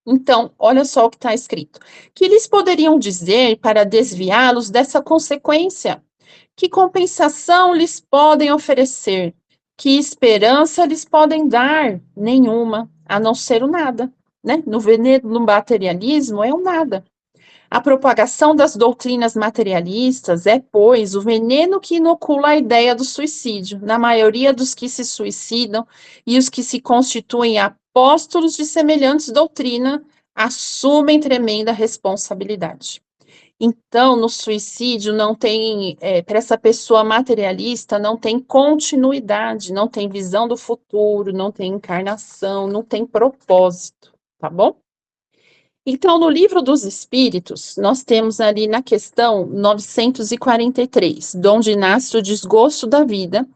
Então, olha só o que está escrito. Que lhes poderiam dizer para desviá-los dessa consequência? Que compensação lhes podem oferecer? Que esperança lhes podem dar? Nenhuma, a não ser o nada, né? No veneno, no materialismo, é o nada. A propagação das doutrinas materialistas é, pois, o veneno que inocula a ideia do suicídio, na maioria dos que se suicidam, e os que se constituem apóstolos de semelhantes doutrina assumem tremenda responsabilidade. Então, no suicídio, não tem, para essa pessoa materialista, não tem continuidade, não tem visão do futuro, não tem encarnação, não tem propósito, tá bom? Então, no Livro dos Espíritos, nós temos ali na questão 943, donde nasce o desgosto da vida,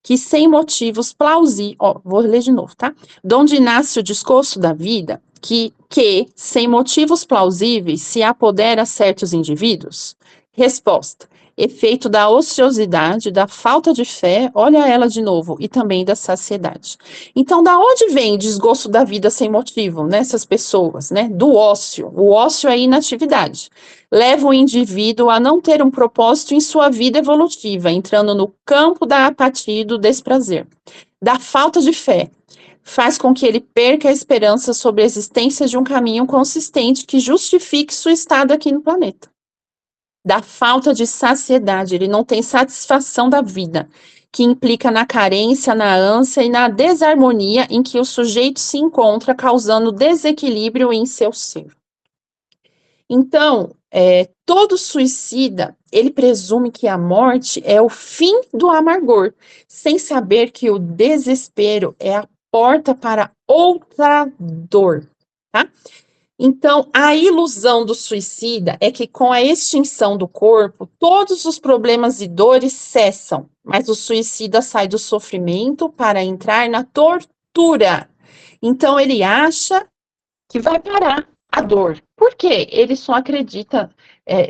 que sem motivos plausíveis, vou ler de novo, tá? Donde nasce o desgosto da vida, que, sem motivos plausíveis, se apodera a certos indivíduos? Resposta: efeito da ociosidade, da falta de fé, olha ela de novo, e também da saciedade. Então, da onde vem o desgosto da vida sem motivo nessas pessoas, né? Do ócio. O ócio é a inatividade. Leva o indivíduo a não ter um propósito em sua vida evolutiva, entrando no campo da apatia e do desprazer. Da falta de fé, faz com que ele perca a esperança sobre a existência de um caminho consistente que justifique sua estado aqui no planeta. Da falta de saciedade, ele não tem satisfação da vida, que implica na carência, na ânsia e na desarmonia em que o sujeito se encontra, causando desequilíbrio em seu ser. Então, todo suicida, ele presume que a morte é o fim do amargor, sem saber que o desespero é a porta para outra dor, tá? Então, a ilusão do suicida é que com a extinção do corpo, todos os problemas e dores cessam, mas o suicida sai do sofrimento para entrar na tortura. Então, ele acha que vai parar a dor. Por quê? Ele só acredita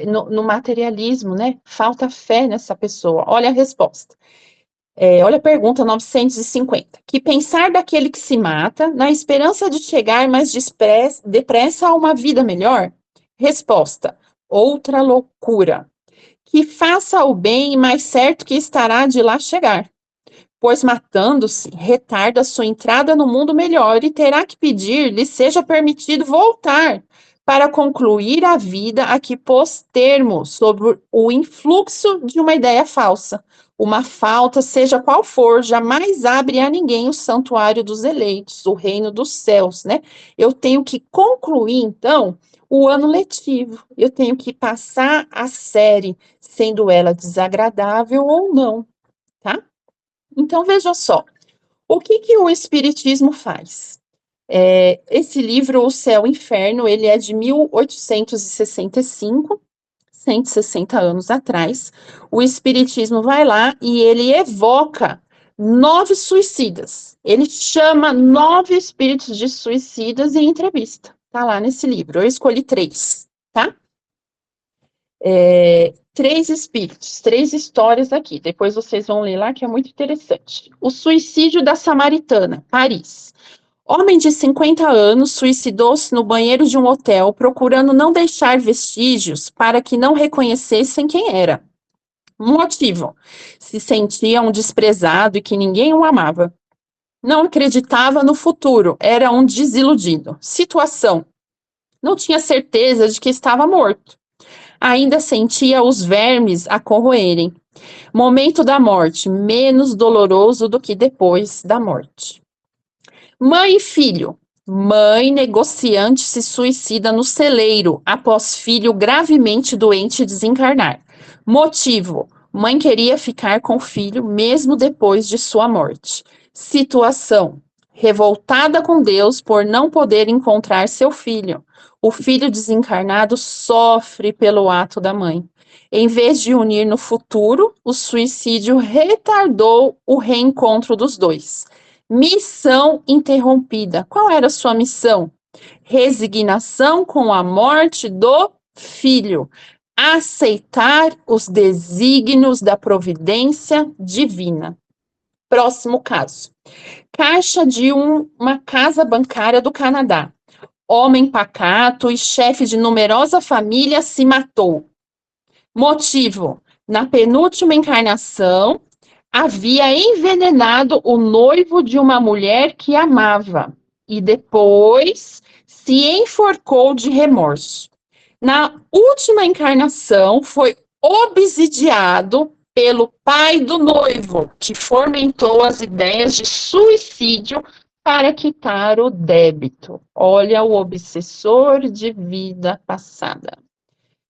no materialismo, né? Falta fé nessa pessoa. Olha a resposta. Olha a pergunta 950. Que pensar daquele que se mata, na esperança de chegar mais depressa a uma vida melhor? Resposta: outra loucura. Que faça o bem, mais certo que estará de lá chegar. Pois matando-se, retarda sua entrada no mundo melhor e terá que pedir lhe seja permitido voltar para concluir a vida a que pôs termo sob o influxo de uma ideia falsa. Uma falta, seja qual for, jamais abre a ninguém o santuário dos eleitos, o reino dos céus, né? Eu tenho que concluir, então, o ano letivo. Eu tenho que passar a série, sendo ela desagradável ou não, tá? Então, veja só, o que o Espiritismo faz? Esse livro, O Céu e o Inferno, ele é de 1865, 160 anos atrás. O Espiritismo vai lá e ele evoca 9 suicidas. Ele chama 9 espíritos de suicidas em entrevista. Tá lá nesse livro. Eu escolhi 3, tá? 3 espíritos, 3 histórias aqui. Depois vocês vão ler lá, que é muito interessante. O suicídio da Samaritana, Paris. Homem de 50 anos suicidou-se no banheiro de um hotel, procurando não deixar vestígios para que não reconhecessem quem era. Motivo: se sentia um desprezado e que ninguém o amava. Não acreditava no futuro, era um desiludido. Situação: não tinha certeza de que estava morto. Ainda sentia os vermes a corroerem. Momento da morte, menos doloroso do que depois da morte. Mãe e filho. Mãe negociante se suicida no celeiro após filho gravemente doente desencarnar. Motivo: mãe queria ficar com o filho mesmo depois de sua morte. Situação: revoltada com Deus por não poder encontrar seu filho. O filho desencarnado sofre pelo ato da mãe. Em vez de unir no futuro, o suicídio retardou o reencontro dos dois. Missão interrompida. Qual era a sua missão? Resignação com a morte do filho. Aceitar os desígnios da providência divina. Próximo caso. Caixa de uma casa bancária do Canadá. Homem pacato e chefe de numerosa família se matou. Motivo: na penúltima encarnação, havia envenenado o noivo de uma mulher que amava e depois se enforcou de remorso. Na última encarnação, foi obsidiado pelo pai do noivo, que fomentou as ideias de suicídio para quitar o débito. Olha o obsessor de vida passada.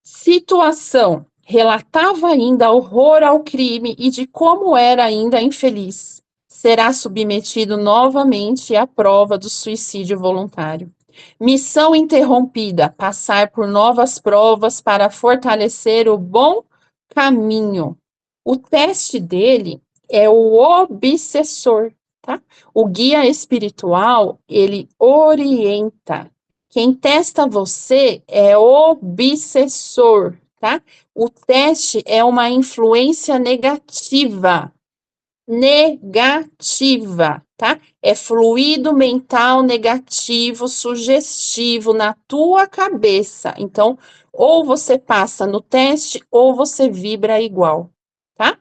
Situação: relatava ainda horror ao crime e de como era ainda infeliz. Será submetido novamente à prova do suicídio voluntário. Missão interrompida: passar por novas provas para fortalecer o bom caminho. O teste dele é o obsessor, tá? O guia espiritual, ele orienta, Quem testa você é obsessor, tá? O teste é uma influência negativa. Negativa, tá? É fluido mental negativo, sugestivo na tua cabeça. Então, ou você passa no teste, ou você vibra igual, tá?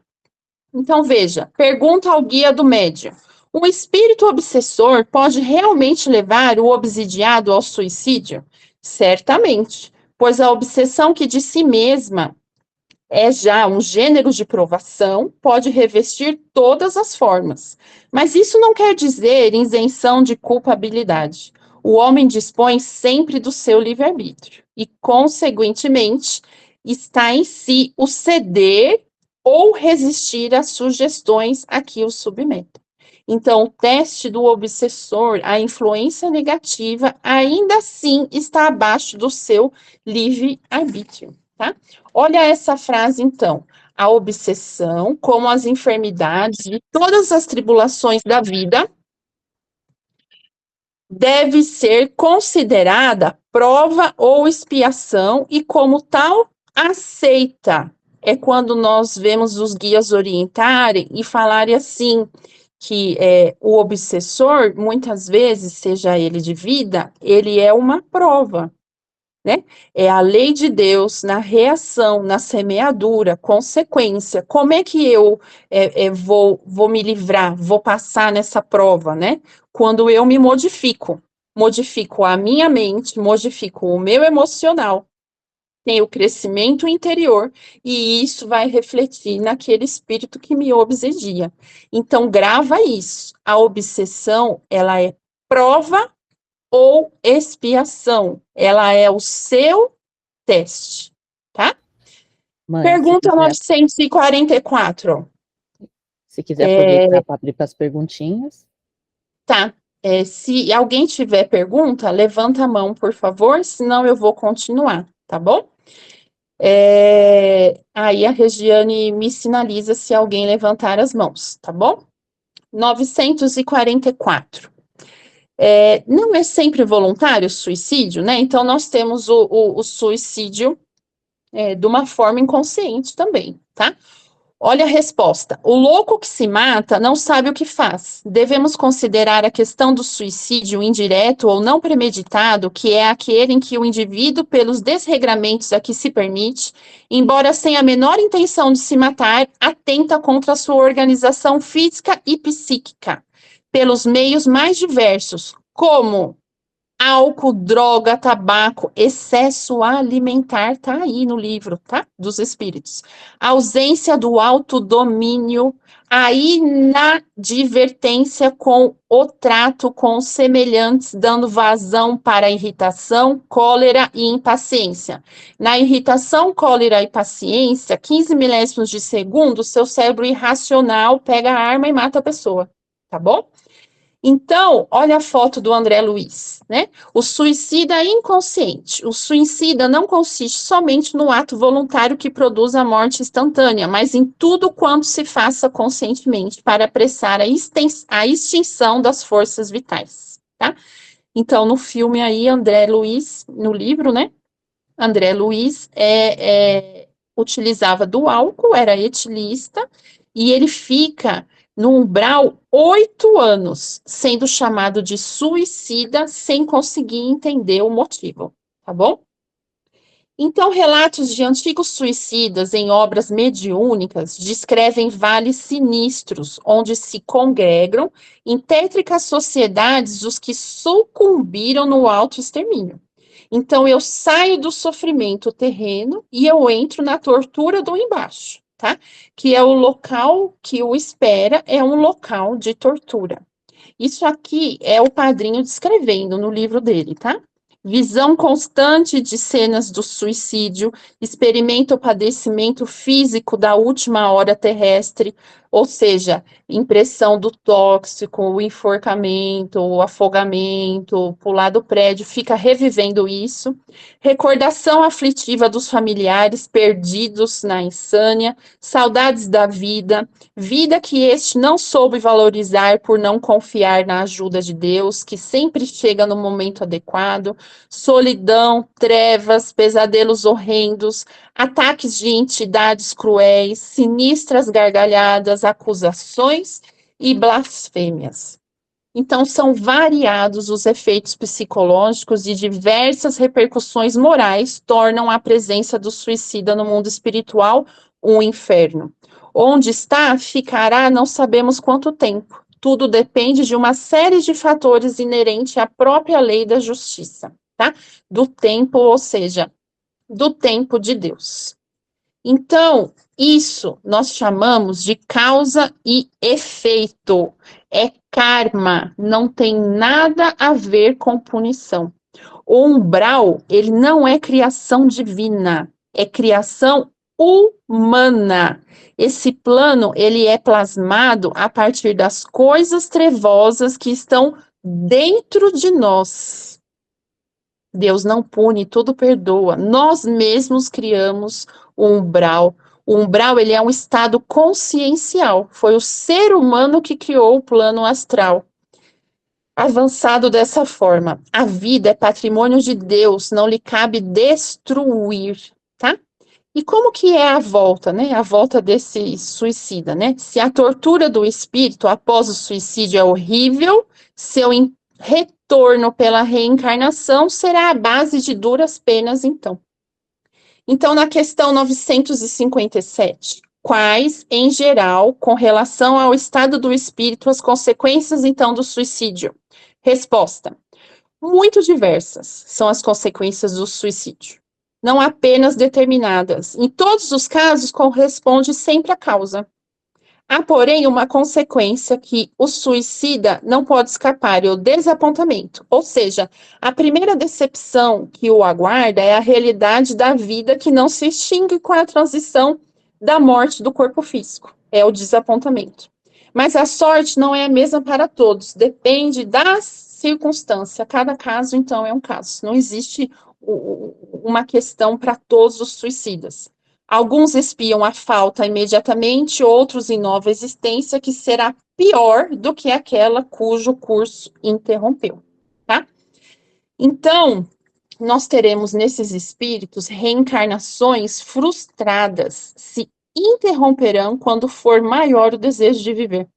Então, veja, pergunta ao guia do médium. Um espírito obsessor pode realmente levar o obsidiado ao suicídio? Certamente, pois a obsessão que de si mesma é já um gênero de provação, pode revestir todas as formas. Mas isso não quer dizer isenção de culpabilidade. O homem dispõe sempre do seu livre-arbítrio e, consequentemente, está em si o ceder ou resistir às sugestões a que o submetem. Então, o teste do obsessor, a influência negativa, ainda assim está abaixo do seu livre-arbítrio, tá? Olha essa frase, então. A obsessão, como as enfermidades e todas as tribulações da vida, deve ser considerada prova ou expiação e, como tal, aceita. É quando nós vemos os guias orientarem e falarem assim, que o obsessor, muitas vezes, seja ele de vida, ele é uma prova, né? É a lei de Deus na reação, na semeadura, consequência. Como é que eu vou me livrar, vou passar nessa prova, né? Quando eu me modifico a minha mente, modifico o meu emocional, tem o crescimento interior, e isso vai refletir naquele espírito que me obsedia. Então, grava isso. A obsessão, ela é prova ou expiação. Ela é o seu teste, tá? Mãe, Pergunta 944. se quiser aproveitar para abrir para as perguntinhas. Tá. Se alguém tiver pergunta, levanta a mão, por favor, senão eu vou continuar, tá bom? Aí a Regiane me sinaliza se alguém levantar as mãos, tá bom? 944. Não é sempre voluntário o suicídio, né? Então, nós temos o suicídio de uma forma inconsciente também, tá? Olha a resposta. O louco que se mata não sabe o que faz. Devemos considerar a questão do suicídio indireto ou não premeditado, que é aquele em que o indivíduo, pelos desregramentos a que se permite, embora sem a menor intenção de se matar, atenta contra a sua organização física e psíquica, pelos meios mais diversos, como álcool, droga, tabaco, excesso alimentar, tá aí no livro, tá? Dos espíritos. Ausência do autodomínio, a inadvertência com o trato com os semelhantes, dando vazão para a irritação, cólera e impaciência. Na irritação, cólera e paciência, 15 milésimos de segundo, seu cérebro irracional pega a arma e mata a pessoa, tá bom? Então, olha a foto do André Luiz, né? O suicida inconsciente. O suicida não consiste somente no ato voluntário que produz a morte instantânea, mas em tudo quanto se faça conscientemente para apressar a extinção das forças vitais, tá? Então, no filme aí, André Luiz, no livro, né? André Luiz utilizava do álcool, era etilista, e ele fica no umbral 8 anos, sendo chamado de suicida, sem conseguir entender o motivo, tá bom? Então, relatos de antigos suicidas em obras mediúnicas descrevem vales sinistros, onde se congregam em tétricas sociedades os que sucumbiram no autoextermínio. Então, eu saio do sofrimento terreno e eu entro na tortura do embaixo, tá? Que é o local que o espera, é um local de tortura. Isso aqui é o Padrinho descrevendo no livro dele, tá? Visão constante de cenas do suicídio, experimenta o padecimento físico da última hora terrestre, Ou seja, impressão do tóxico, o enforcamento, o afogamento, pular do prédio, fica revivendo isso. Recordação aflitiva dos familiares perdidos na insânia, saudades da vida, vida que este não soube valorizar por não confiar na ajuda de Deus, que sempre chega no momento adequado, solidão, trevas, pesadelos horrendos, ataques de entidades cruéis, sinistras gargalhadas, acusações e blasfêmias. Então, são variados os efeitos psicológicos e diversas repercussões morais tornam a presença do suicida no mundo espiritual um inferno. Onde está, ficará, não sabemos quanto tempo. Tudo depende de uma série de fatores inerentes à própria lei da justiça, tá? Do tempo, ou seja, do tempo de Deus. Então, isso nós chamamos de causa e efeito. É karma, não tem nada a ver com punição. O umbral, ele não é criação divina, é criação humana. Esse plano, ele é plasmado a partir das coisas trevosas que estão dentro de nós. Deus não pune, tudo perdoa. Nós mesmos criamos o umbral. O umbral, ele é um estado consciencial. Foi o ser humano que criou o plano astral. Avançado dessa forma, a vida é patrimônio de Deus, não lhe cabe destruir, tá? E como que é a volta, né? A volta desse suicida, né? Se a tortura do espírito após o suicídio é horrível, seu retorno pela reencarnação será a base de duras penas, então. Então, na questão 957, quais, em geral, com relação ao estado do espírito, as consequências, então, do suicídio? Resposta: muito diversas são as consequências do suicídio. Não apenas determinadas. Em todos os casos, corresponde sempre à causa. Há, porém, uma consequência que o suicida não pode escapar, é o desapontamento. Ou seja, a primeira decepção que o aguarda é a realidade da vida que não se extingue com a transição da morte do corpo físico. É o desapontamento. Mas a sorte não é a mesma para todos, depende da circunstância. Cada caso, então, é um caso. Não existe uma questão para todos os suicidas. Alguns espiam a falta imediatamente, outros em nova existência, que será pior do que aquela cujo curso interrompeu, tá? Então, nós teremos nesses espíritos reencarnações frustradas, se interromperão quando for maior o desejo de viver.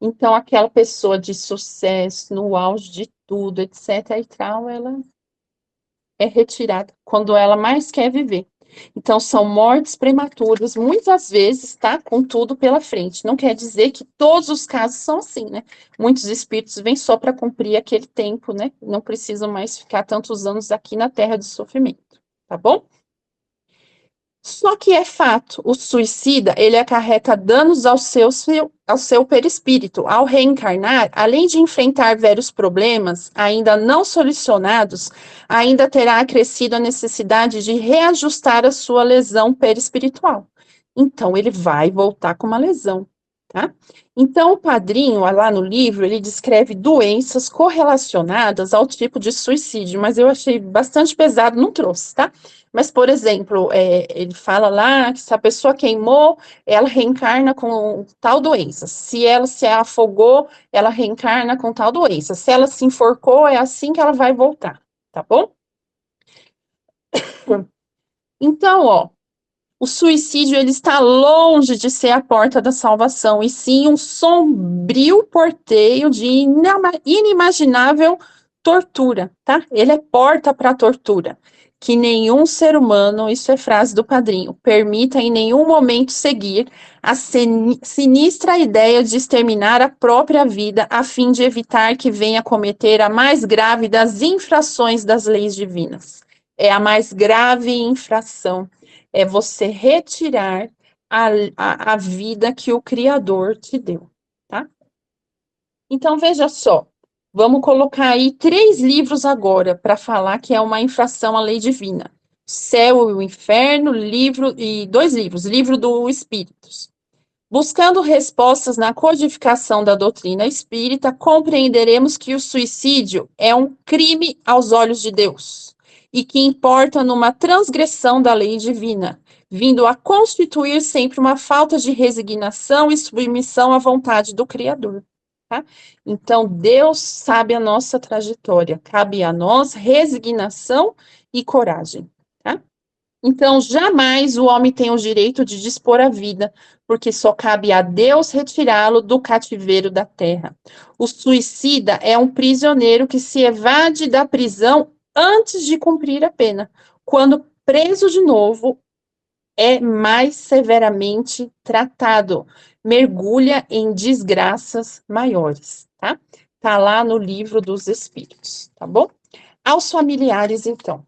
Então, aquela pessoa de sucesso, no auge de tudo, etc. e tal, ela é retirada quando ela mais quer viver. Então, são mortes prematuras, muitas vezes, tá? Com tudo pela frente. Não quer dizer que todos os casos são assim, né? Muitos espíritos vêm só para cumprir aquele tempo, né? Não precisam mais ficar tantos anos aqui na terra de sofrimento, tá bom? Só que é fato, o suicida, ele acarreta danos ao seu perispírito. Ao reencarnar, além de enfrentar vários problemas ainda não solucionados, ainda terá acrescido a necessidade de reajustar a sua lesão perispiritual. Então, ele vai voltar com uma lesão, tá? Então, o padrinho, lá no livro, ele descreve doenças correlacionadas ao tipo de suicídio, mas eu achei bastante pesado, não trouxe, tá? Mas, por exemplo, ele fala lá que se a pessoa queimou, ela reencarna com tal doença. Se ela se afogou, ela reencarna com tal doença. Se ela se enforcou, é assim que ela vai voltar, tá bom? Então, ó, o suicídio, ele está longe de ser a porta da salvação, e sim um sombrio porteio de inimaginável tortura, tá? Ele é porta para a tortura. Que nenhum ser humano, isso é frase do padrinho, permita em nenhum momento seguir a sinistra ideia de exterminar a própria vida a fim de evitar que venha cometer a mais grave das infrações das leis divinas. É a mais grave infração. É você retirar a vida que o Criador te deu, tá? Então, veja só, vamos colocar aí 3 livros agora para falar que é uma infração à lei divina. Céu e o Inferno, livro e 2 livros, livro do Espíritos. Buscando respostas na codificação da doutrina espírita, compreenderemos que o suicídio é um crime aos olhos de Deus e que importa numa transgressão da lei divina, vindo a constituir sempre uma falta de resignação e submissão à vontade do Criador. Tá? Então, Deus sabe a nossa trajetória, cabe a nós resignação e coragem. Tá? Então, jamais o homem tem o direito de dispor a vida, porque só cabe a Deus retirá-lo do cativeiro da terra. O suicida é um prisioneiro que se evade da prisão antes de cumprir a pena. Quando preso de novo, é mais severamente tratado, mergulha em desgraças maiores, tá? Tá lá no livro dos Espíritos, tá bom? Aos familiares, então.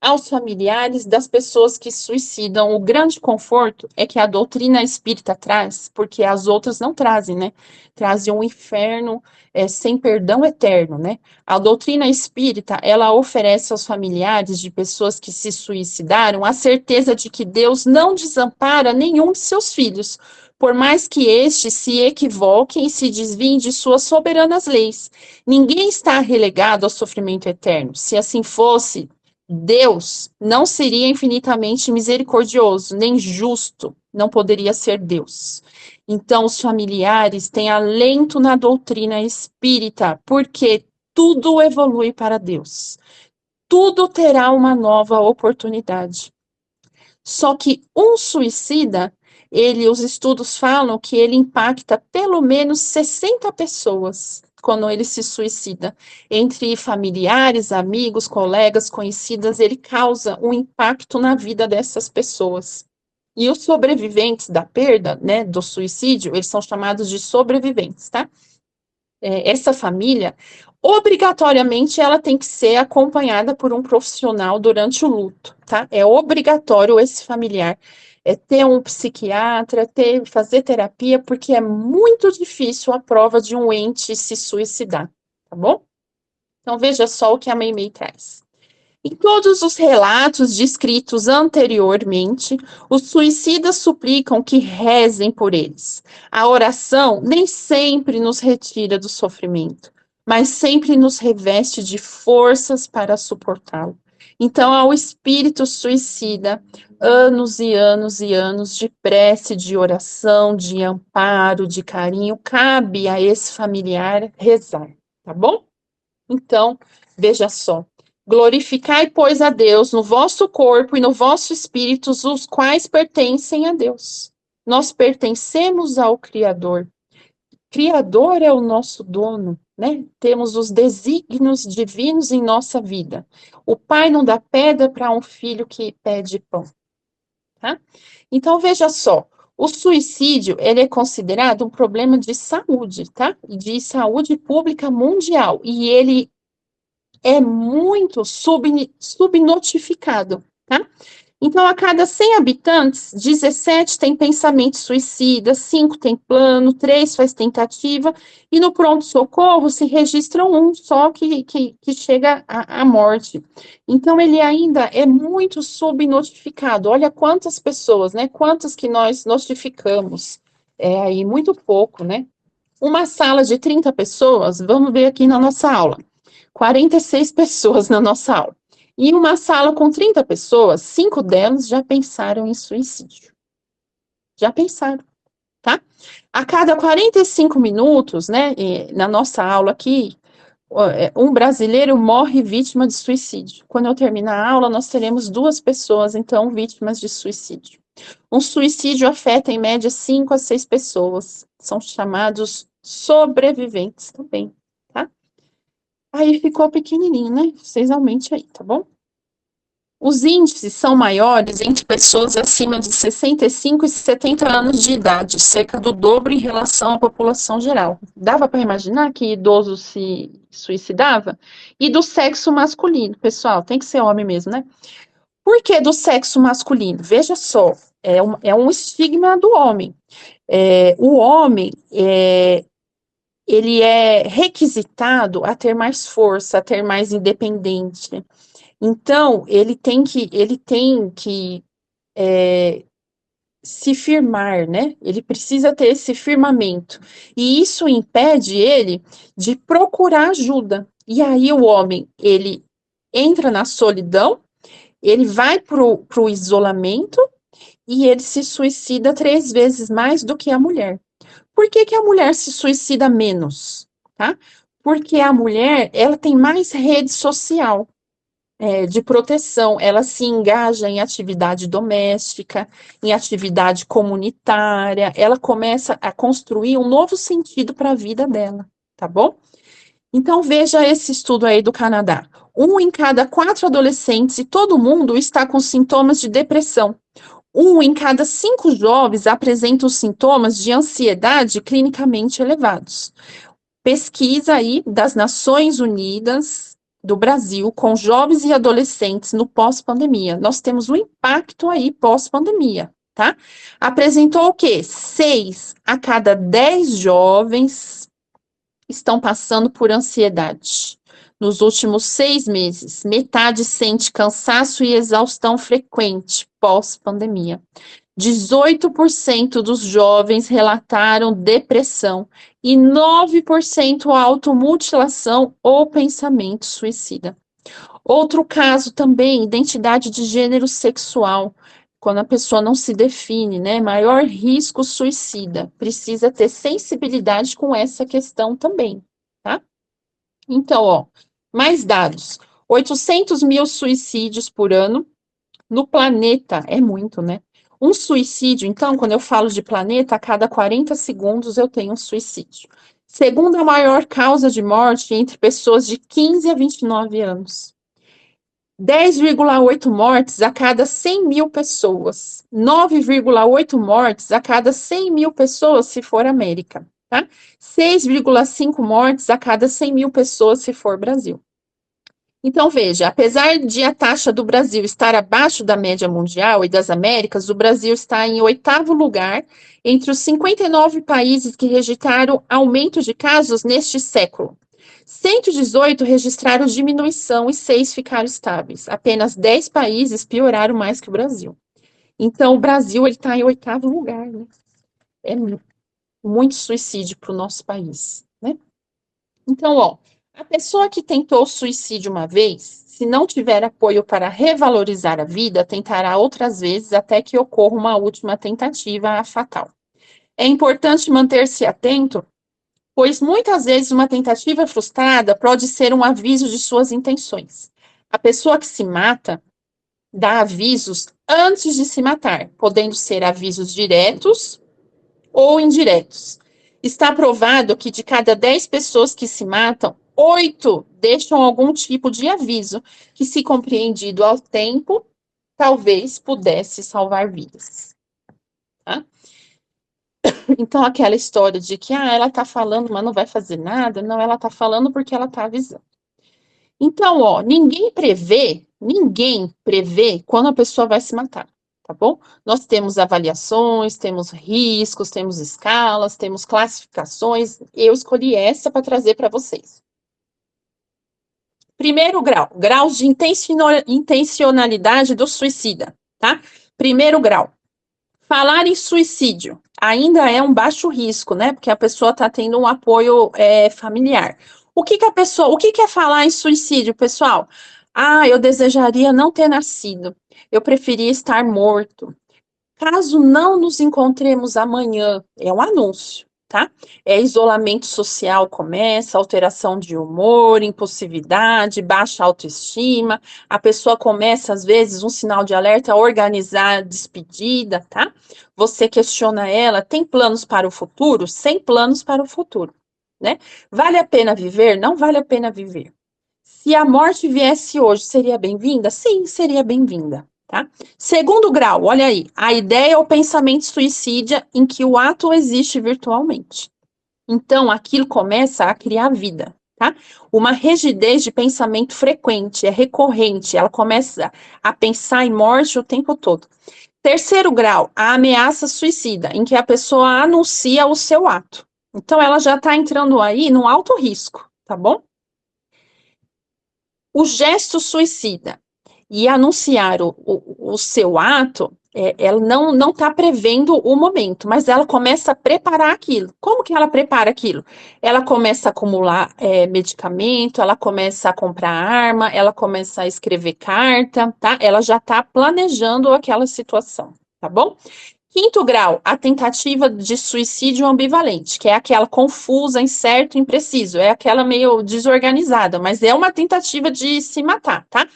Aos familiares das pessoas que suicidam, o grande conforto é que a doutrina espírita traz, porque as outras não trazem, né? Trazem um inferno sem perdão eterno, né? A doutrina espírita, ela oferece aos familiares de pessoas que se suicidaram a certeza de que Deus não desampara nenhum de seus filhos, por mais que estes se equivoquem e se desviem de suas soberanas leis. Ninguém está relegado ao sofrimento eterno. Se assim fosse, Deus não seria infinitamente misericordioso, nem justo, não poderia ser Deus. Então, os familiares têm alento na doutrina espírita, porque tudo evolui para Deus. Tudo terá uma nova oportunidade. Só que um suicida, os estudos falam que ele impacta pelo menos 60 pessoas quando ele se suicida. Entre familiares, amigos, colegas, conhecidas, ele causa um impacto na vida dessas pessoas. E os sobreviventes da perda, né, do suicídio, eles são chamados de sobreviventes, tá? Essa família, obrigatoriamente, ela tem que ser acompanhada por um profissional durante o luto, tá? É obrigatório esse familiar ter um psiquiatra, fazer terapia, porque é muito difícil a prova de um ente se suicidar, tá bom? Então, veja só o que a Meimei traz. Em todos os relatos descritos anteriormente, os suicidas suplicam que rezem por eles. A oração nem sempre nos retira do sofrimento, mas sempre nos reveste de forças para suportá-lo. Então, ao espírito suicida, anos e anos e anos de prece, de oração, de amparo, de carinho, cabe a esse familiar rezar, tá bom? Então, veja só. Glorificai, pois, a Deus no vosso corpo e no vosso espírito, os quais pertencem a Deus. Nós pertencemos ao Criador. Criador é o nosso dono, né? Temos os desígnios divinos em nossa vida. O pai não dá pedra para um filho que pede pão, tá? Então, veja só. O suicídio, ele é considerado um problema de saúde, tá? De saúde pública mundial. E ele é muito subnotificado, tá? Então, a cada 100 habitantes, 17 tem pensamento suicida, 5 tem plano, 3 faz tentativa, e no pronto-socorro se registra um só que chega à morte. Então, ele ainda é muito subnotificado. Olha quantas pessoas, né? Quantas que nós notificamos. É aí muito pouco, né? Uma sala de 30 pessoas, vamos ver aqui na nossa aula. 46 pessoas na nossa aula. E uma sala com 30 pessoas, 5 delas já pensaram em suicídio. Já pensaram, tá? A cada 45 minutos, né, na nossa aula aqui, um brasileiro morre vítima de suicídio. Quando eu terminar a aula, nós teremos 2 pessoas, então, vítimas de suicídio. Um suicídio afeta, em média, 5 a 6 pessoas. São chamados sobreviventes também. Aí ficou pequenininho, né? Vocês aumentem aí, tá bom? Os índices são maiores entre pessoas acima de 65 e 70 anos de idade, cerca do dobro em relação à população geral. Dava para imaginar que idoso se suicidava? E do sexo masculino, pessoal, tem que ser homem mesmo, né? Por que do sexo masculino? Veja só, é um estigma do homem. O homem ele é requisitado a ter mais força, a ter mais independente. Então, ele tem que se firmar, né? Ele precisa ter esse firmamento. E isso impede ele de procurar ajuda. E aí o homem, ele entra na solidão, ele vai pro isolamento e ele se suicida 3 vezes mais do que a mulher. Por que que a mulher se suicida menos, tá? Porque a mulher, ela tem mais rede social, de proteção, ela se engaja em atividade doméstica, em atividade comunitária, ela começa a construir um novo sentido para a vida dela, tá bom? Então, veja esse estudo aí do Canadá. 1 em cada 4 adolescentes e todo mundo está com sintomas de depressão. 1 em cada 5 jovens apresenta os sintomas de ansiedade clinicamente elevados. Pesquisa aí das Nações Unidas do Brasil com jovens e adolescentes no pós-pandemia. Nós temos um impacto aí pós-pandemia, tá? Apresentou o quê? 6 a cada 10 jovens estão passando por ansiedade. Nos últimos 6 meses, metade sente cansaço e exaustão frequente pós-pandemia. 18% dos jovens relataram depressão e 9% automutilação ou pensamento suicida. Outro caso também, identidade de gênero sexual. Quando a pessoa não se define, né? Maior risco suicida. Precisa ter sensibilidade com essa questão também, tá? Então, ó, mais dados. 800 mil suicídios por ano no planeta. É muito, né? Um suicídio, então, quando eu falo de planeta, a cada 40 segundos eu tenho um suicídio. Segunda maior causa de morte entre pessoas de 15 a 29 anos. 10,8 mortes a cada 100 mil pessoas. 9,8 mortes a cada 100 mil pessoas se for América, tá? 6,5 mortes a cada 100 mil pessoas se for Brasil. Então, veja, apesar de a taxa do Brasil estar abaixo da média mundial e das Américas, o Brasil está em 8º lugar entre os 59 países que registraram aumento de casos neste século. 118 registraram diminuição e 6 ficaram estáveis. Apenas 10 países pioraram mais que o Brasil. Então, o Brasil está em 8º lugar, né? É muito suicídio para o nosso país, né? Então, ó, a pessoa que tentou suicídio uma vez, se não tiver apoio para revalorizar a vida, tentará outras vezes até que ocorra uma última tentativa, a fatal. É importante manter-se atento, pois muitas vezes uma tentativa frustrada pode ser um aviso de suas intenções. A pessoa que se mata dá avisos antes de se matar, podendo ser avisos diretos ou indiretos. Está provado que de cada 10 pessoas que se matam, 8 deixam algum tipo de aviso que, se compreendido ao tempo, talvez pudesse salvar vidas. Tá? Então, aquela história de que ela está falando, mas não vai fazer nada, não, ela está falando porque ela está avisando. Então, ó, ninguém prevê quando a pessoa vai se matar, tá bom? Nós temos avaliações, temos riscos, temos escalas, temos classificações. Eu escolhi essa para trazer para vocês. Primeiro grau, graus de intencionalidade do suicida, tá? Primeiro grau, falar em suicídio ainda é um baixo risco, né? Porque a pessoa está tendo um apoio familiar. O que é falar em suicídio, pessoal? Eu desejaria não ter nascido. Eu preferia estar morto. Caso não nos encontremos amanhã, é um anúncio, tá? Isolamento social começa, alteração de humor, impulsividade, baixa autoestima. A pessoa começa, às vezes, um sinal de alerta a organizar a despedida, tá? Você questiona ela, tem planos para o futuro? Sem planos para o futuro, né? Vale a pena viver? Não vale a pena viver. Se a morte viesse hoje, seria bem-vinda? Sim, seria bem-vinda. Tá? Segundo grau, olha aí, a ideia ou pensamento suicida em que o ato existe virtualmente. Então, aquilo começa a criar vida, tá? Uma rigidez de pensamento frequente, é recorrente, ela começa a pensar em morte o tempo todo. Terceiro grau, a ameaça suicida, em que a pessoa anuncia o seu ato. Então, ela já está entrando aí no alto risco, tá bom? O gesto suicida e anunciar o seu ato ela não está prevendo o momento, mas ela começa a preparar aquilo. Como que ela prepara aquilo? Ela começa a acumular medicamento, ela começa a comprar arma, ela começa a escrever carta, tá? Ela já está planejando aquela situação, tá bom? Quinto grau, a tentativa de suicídio ambivalente, que é aquela confusa, incerto, impreciso, é aquela meio desorganizada, mas é uma tentativa de se matar, tá?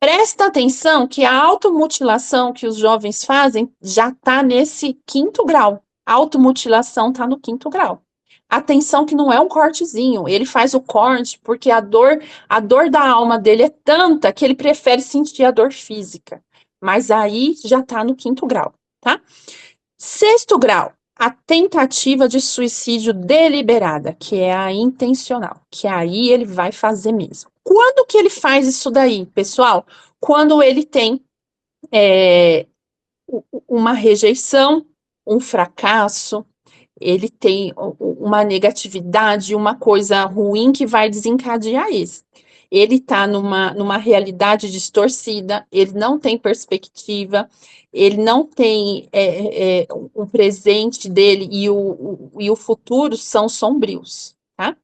Presta atenção que a automutilação que os jovens fazem já está nesse quinto grau. A automutilação está no quinto grau. Atenção que não é um cortezinho, ele faz o corte porque a dor da alma dele é tanta que ele prefere sentir a dor física. Mas aí já está no quinto grau, tá? Sexto grau, a tentativa de suicídio deliberada, que é a intencional, que aí ele vai fazer mesmo. Quando que ele faz isso daí, pessoal? Quando ele tem uma rejeição, um fracasso, ele tem uma negatividade, uma coisa ruim que vai desencadear isso. Ele está numa realidade distorcida, ele não tem perspectiva, ele não tem o presente dele e o futuro são sombrios, tá?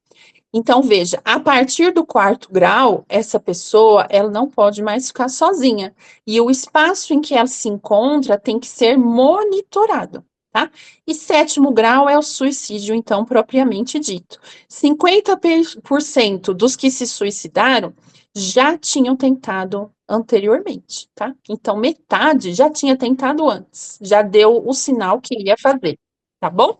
Então, veja, a partir do quarto grau, essa pessoa, ela não pode mais ficar sozinha. E o espaço em que ela se encontra tem que ser monitorado, tá? E sétimo grau é o suicídio, então, propriamente dito. 50% dos que se suicidaram já tinham tentado anteriormente, tá? Então, metade já tinha tentado antes, já deu o sinal que ia fazer, tá bom?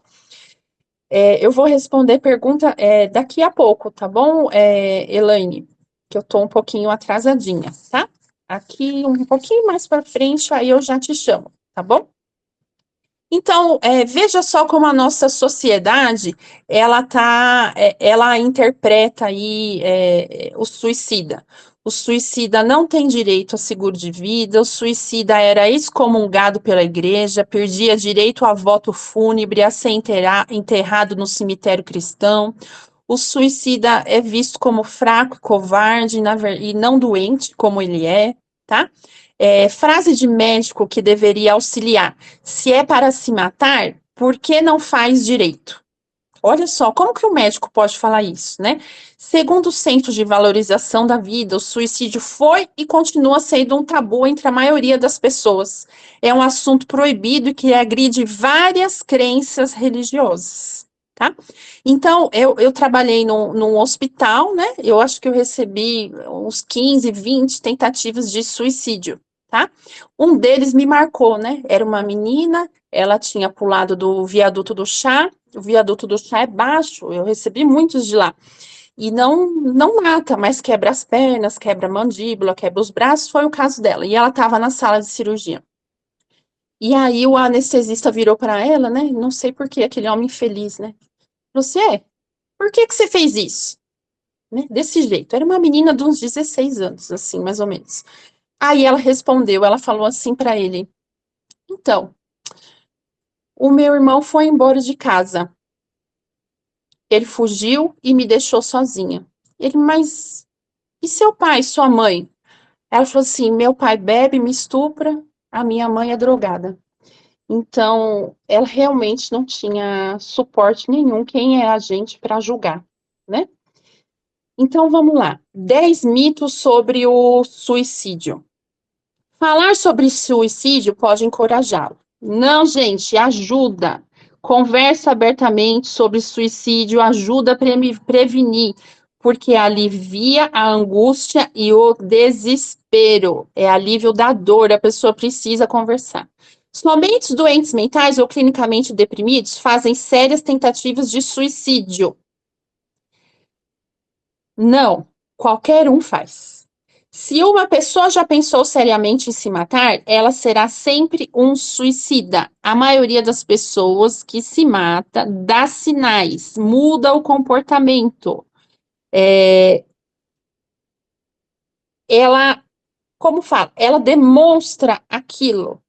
Eu vou responder pergunta daqui a pouco, tá bom, Elaine? Que eu tô um pouquinho atrasadinha, tá? Aqui um pouquinho mais para frente, aí eu já te chamo, tá bom? Então, veja só como a nossa sociedade, ela interpreta aí o suicida. O suicida não tem direito a seguro de vida, o suicida era excomungado pela igreja, perdia direito a voto fúnebre, a ser enterrado no cemitério cristão. O suicida é visto como fraco, covarde e não doente, como ele é, tá? Frase de médico que deveria auxiliar. Se é para se matar, por que não faz direito? Olha só, como que o médico pode falar isso, né? Segundo o Centro de Valorização da Vida, o suicídio foi e continua sendo um tabu entre a maioria das pessoas. É um assunto proibido e que agride várias crenças religiosas, tá? Então, eu trabalhei num hospital, né? Eu acho que eu recebi uns 15, 20 tentativas de suicídio, tá? Um deles me marcou, né? Era uma menina, ela tinha pulado do viaduto do chá. O viaduto do chá é baixo, eu recebi muitos de lá. E não mata, mas quebra as pernas, quebra a mandíbula, quebra os braços, foi o caso dela. E ela estava na sala de cirurgia. E aí o anestesista virou para ela, né? Não sei por que, aquele homem infeliz, né? Você, por que você fez isso? Né? Desse jeito. Era uma menina de uns 16 anos, assim, mais ou menos. Aí ela respondeu, ela falou assim para ele: então, o meu irmão foi embora de casa. Ele fugiu e me deixou sozinha. Ele, mas e seu pai, sua mãe? Ela falou assim: meu pai bebe, me estupra, a minha mãe é drogada. Então, ela realmente não tinha suporte nenhum. Quem é a gente para julgar, né? Então, vamos lá. 10 mitos sobre o suicídio. Falar sobre suicídio pode encorajá-lo. Não, gente, ajuda. Conversa abertamente sobre suicídio, ajuda a prevenir, porque alivia a angústia e o desespero. É alívio da dor, a pessoa precisa conversar. Somente os doentes mentais ou clinicamente deprimidos fazem sérias tentativas de suicídio. Não, qualquer um faz. Se uma pessoa já pensou seriamente em se matar, ela será sempre um suicida. A maioria das pessoas que se mata dá sinais, muda o comportamento. Ela, como fala, ela demonstra aquilo,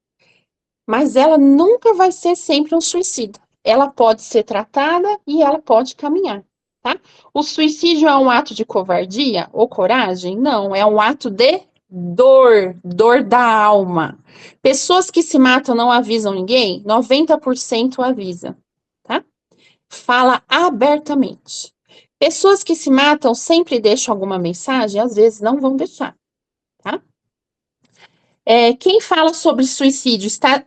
mas ela nunca vai ser sempre um suicida. Ela pode ser tratada e ela pode caminhar, tá? O suicídio é um ato de covardia ou coragem? Não, é um ato de Dor da alma. Pessoas que se matam não avisam ninguém? 90% avisa, tá? Fala abertamente. Pessoas que se matam sempre deixam alguma mensagem? Às vezes não vão deixar, tá? Quem fala sobre suicídio está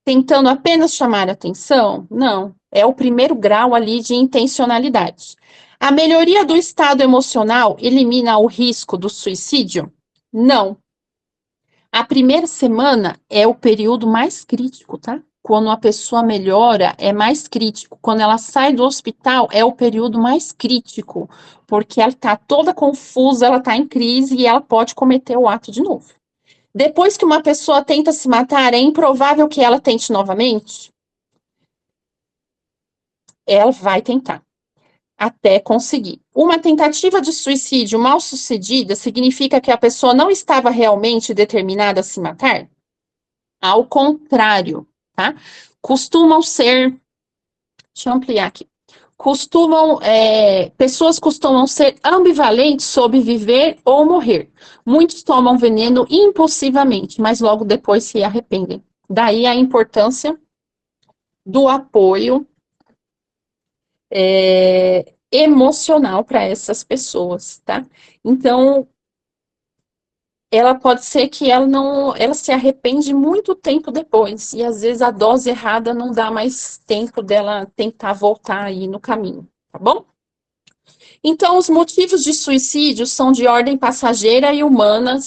tentando apenas chamar atenção? Não. É o primeiro grau ali de intencionalidade. A melhoria do estado emocional elimina o risco do suicídio? Não. A primeira semana é o período mais crítico, tá? Quando a pessoa melhora, é mais crítico. Quando ela sai do hospital, é o período mais crítico, porque ela tá toda confusa, ela tá em crise e ela pode cometer o ato de novo. Depois que uma pessoa tenta se matar, é improvável que ela tente novamente? Ela vai tentar, até conseguir. Uma tentativa de suicídio mal sucedida significa que a pessoa não estava realmente determinada a se matar? Ao contrário, tá? Costumam ser, deixa eu ampliar aqui, pessoas costumam ser ambivalentes sobre viver ou morrer. Muitos tomam veneno impulsivamente, mas logo depois se arrependem. Daí a importância do apoio emocional para essas pessoas, tá? Então, ela pode ser que ela se arrepende muito tempo depois, e às vezes a dose errada não dá mais tempo dela tentar voltar aí no caminho, tá bom? Então, os motivos de suicídio são de ordem passageira e humana,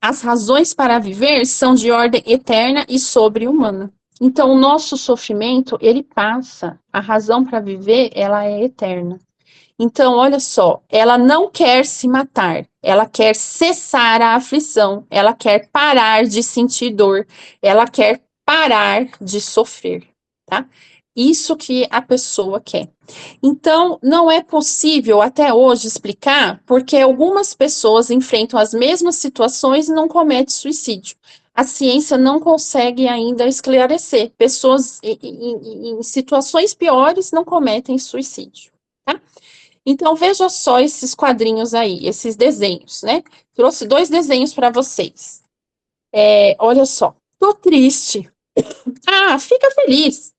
as razões para viver são de ordem eterna e sobre-humana. Então, o nosso sofrimento, ele passa, a razão para viver, ela é eterna. Então, olha só, ela não quer se matar, ela quer cessar a aflição, ela quer parar de sentir dor, ela quer parar de sofrer, tá? Isso que a pessoa quer. Então, não é possível até hoje explicar porque algumas pessoas enfrentam as mesmas situações e não cometem suicídio. A ciência não consegue ainda esclarecer. Pessoas em situações piores não cometem suicídio, tá? Então, veja só esses quadrinhos aí, esses desenhos, né? Trouxe 2 desenhos para vocês. Olha só, tô triste. Ah, fica feliz.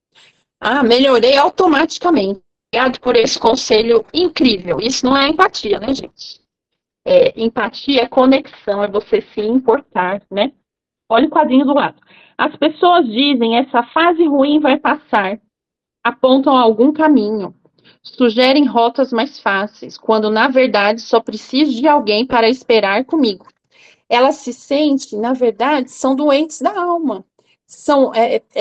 Ah, melhorei automaticamente. Obrigado por esse conselho incrível. Isso não é empatia, né, gente? Empatia é conexão, é você se importar, né? Olha o quadrinho do lado. As pessoas dizem, essa fase ruim vai passar. Apontam algum caminho. Sugerem rotas mais fáceis, quando na verdade só preciso de alguém para esperar comigo. Ela se sente, na verdade, são doentes da alma.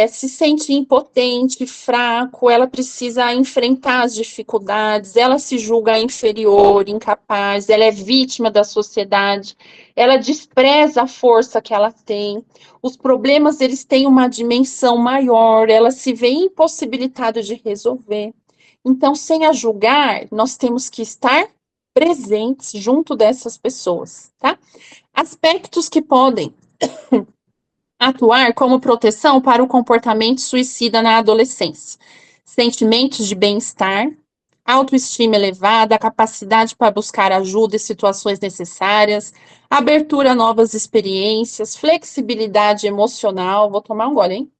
Se sente impotente, fraco, ela precisa enfrentar as dificuldades, ela se julga inferior, incapaz, ela é vítima da sociedade, ela despreza a força que ela tem. Os problemas, eles têm uma dimensão maior, ela se vê impossibilitada de resolver. Então, sem a julgar, nós temos que estar presentes junto dessas pessoas, tá? Aspectos que podem atuar como proteção para o comportamento suicida na adolescência: sentimentos de bem-estar, autoestima elevada, capacidade para buscar ajuda em situações necessárias, abertura a novas experiências, flexibilidade emocional. Vou tomar um gole, hein?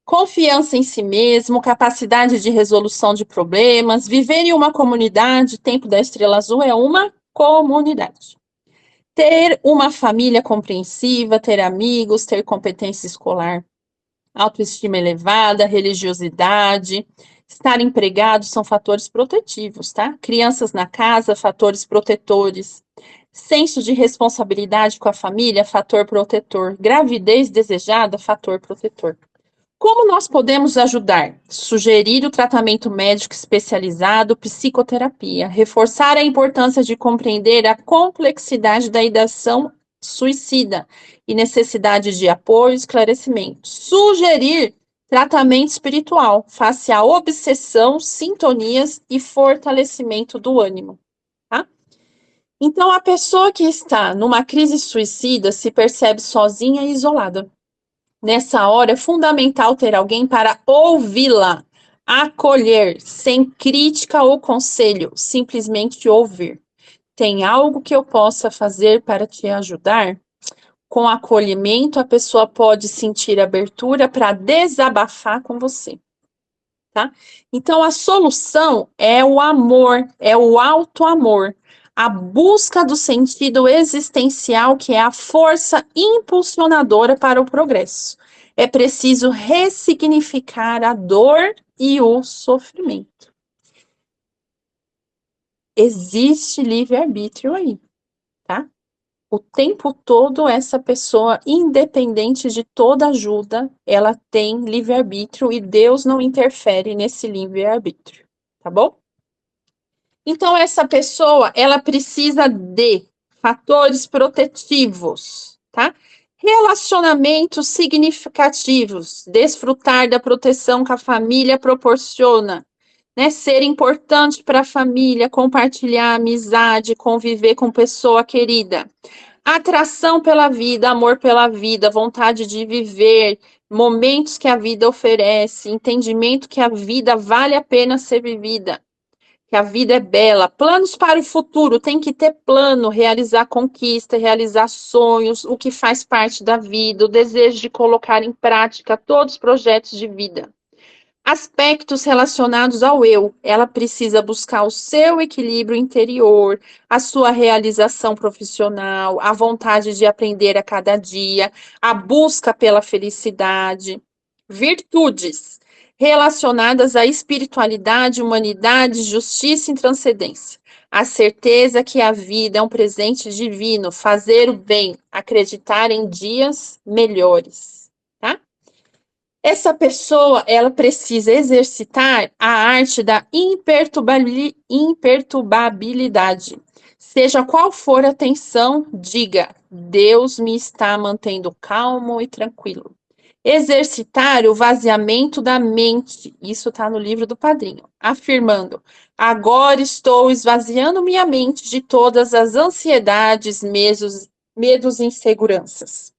Confiança em si mesmo, capacidade de resolução de problemas, viver em uma comunidade. Tempo da Estrela Azul é uma comunidade. Ter uma família compreensiva, ter amigos, ter competência escolar, autoestima elevada, religiosidade, estar empregado são fatores protetivos, tá? Crianças na casa, fatores protetores. Senso de responsabilidade com a família, fator protetor. Gravidez desejada, fator protetor. Como nós podemos ajudar? Sugerir o tratamento médico especializado, psicoterapia, reforçar a importância de compreender a complexidade da ideação suicida e necessidade de apoio e esclarecimento. Sugerir tratamento espiritual, face à obsessão, sintonias e fortalecimento do ânimo. Tá? Então, a pessoa que está numa crise suicida se percebe sozinha e isolada. Nessa hora, é fundamental ter alguém para ouvi-la, Acolher, sem crítica ou conselho, simplesmente ouvir. Tem algo que eu possa fazer para te ajudar? Com acolhimento, a pessoa pode sentir abertura para desabafar com você, tá? Então, a solução é o amor, é o auto-amor, a busca do sentido existencial, que é a força impulsionadora para o progresso. É preciso ressignificar a dor e o sofrimento. Existe livre-arbítrio aí, tá? O tempo todo, essa pessoa, independente de toda ajuda, ela tem livre-arbítrio e Deus não interfere nesse livre-arbítrio, tá bom? Então, essa pessoa, ela precisa de fatores protetivos, tá? Relacionamentos significativos, desfrutar da proteção que a família proporciona, né? Ser importante para a família, compartilhar amizade, conviver com pessoa querida. Atração pela vida, amor pela vida, vontade de viver, momentos que a vida oferece, entendimento que a vida vale a pena ser vivida, que a vida é bela, planos para o futuro, tem que ter plano, realizar conquista, realizar sonhos, o que faz parte da vida, o desejo de colocar em prática todos os projetos de vida. Aspectos relacionados ao eu. Ela precisa buscar o seu equilíbrio interior, a sua realização profissional, a vontade de aprender a cada dia, a busca pela felicidade. Virtudes relacionadas à espiritualidade, humanidade, justiça e transcendência. A certeza que a vida é um presente divino, fazer o bem, acreditar em dias melhores, tá? Essa pessoa, ela precisa exercitar a arte da imperturbabilidade. Seja qual for a tensão, diga: Deus me está mantendo calmo e tranquilo. Exercitar o vaziamento da mente. Isso está no livro do Padrinho. Afirmando: agora estou esvaziando minha mente de todas as ansiedades, medos e inseguranças.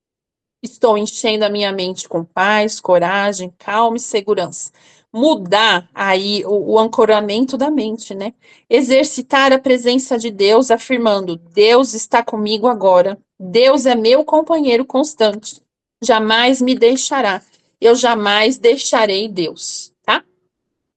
Estou enchendo a minha mente com paz, coragem, calma e segurança. Mudar aí o ancoramento da mente, né? Exercitar a presença de Deus, afirmando: Deus está comigo agora. Deus é meu companheiro constante. Jamais me deixará. Eu jamais deixarei Deus, tá?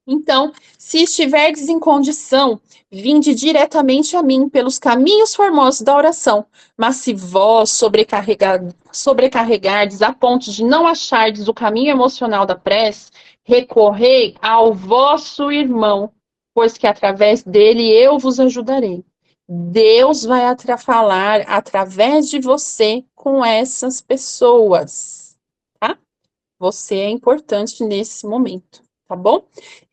Então, se estiverdes em condição, vinde diretamente a mim pelos caminhos formosos da oração. Mas se vós sobrecarregardes a ponto de não achardes o caminho emocional da prece, recorrei ao vosso irmão, pois que através dele eu vos ajudarei. Deus vai falar através de você com essas pessoas, tá? Você é importante nesse momento, tá bom?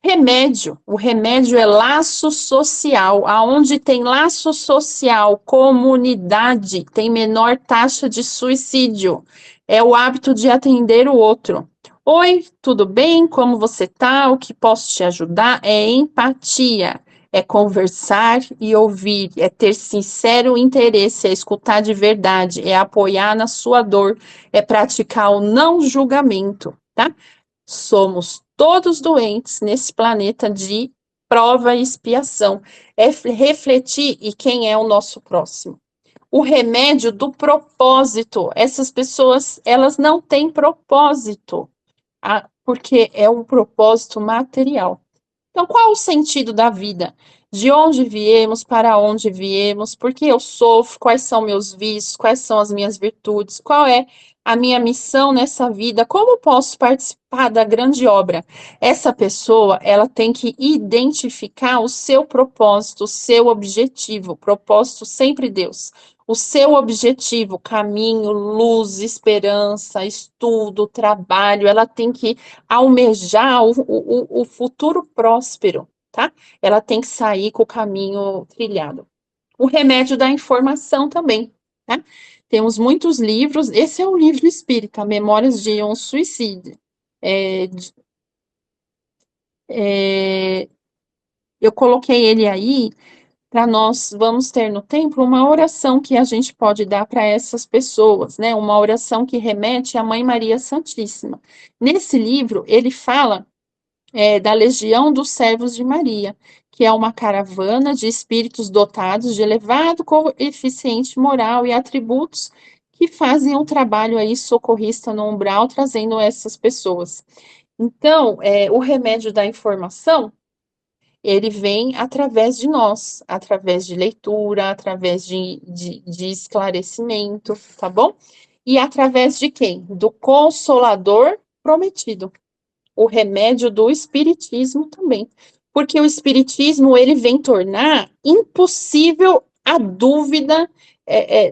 Remédio. O remédio é laço social. Aonde tem laço social, comunidade, tem menor taxa de suicídio. É o hábito de atender o outro. Oi, tudo bem? Como você tá? O que posso te ajudar? É empatia. É conversar e ouvir, é ter sincero interesse, é escutar de verdade, é apoiar na sua dor, é praticar o não julgamento, tá? Somos todos doentes nesse planeta de prova e expiação. É refletir e quem é o nosso próximo. O remédio do propósito. Essas pessoas, elas não têm propósito, porque é um propósito material. Então, qual o sentido da vida? De onde viemos, para onde viemos, por que eu sofro, quais são meus vícios, quais são as minhas virtudes, qual é a minha missão nessa vida, como posso participar da grande obra? Essa pessoa, ela tem que identificar o seu propósito, o seu objetivo, propósito sempre Deus. O seu objetivo, caminho, luz, esperança, estudo, trabalho, ela tem que almejar o futuro próspero, tá? Ela tem que sair com o caminho trilhado. O remédio da informação também, tá? Temos muitos livros, esse é o livro espírita, Memórias de um Suicídio. Eu coloquei ele aí para nós vamos ter no templo uma oração que a gente pode dar para essas pessoas, né? Uma oração que remete à Mãe Maria Santíssima. Nesse livro, ele fala da Legião dos Servos de Maria, que é uma caravana de espíritos dotados de elevado coeficiente moral e atributos que fazem um trabalho aí socorrista no umbral, trazendo essas pessoas. Então, o remédio da informação, ele vem através de nós, através de leitura, através de esclarecimento, tá bom? E através de quem? Do Consolador prometido, o remédio do espiritismo também. Porque o espiritismo, ele vem tornar impossível a dúvida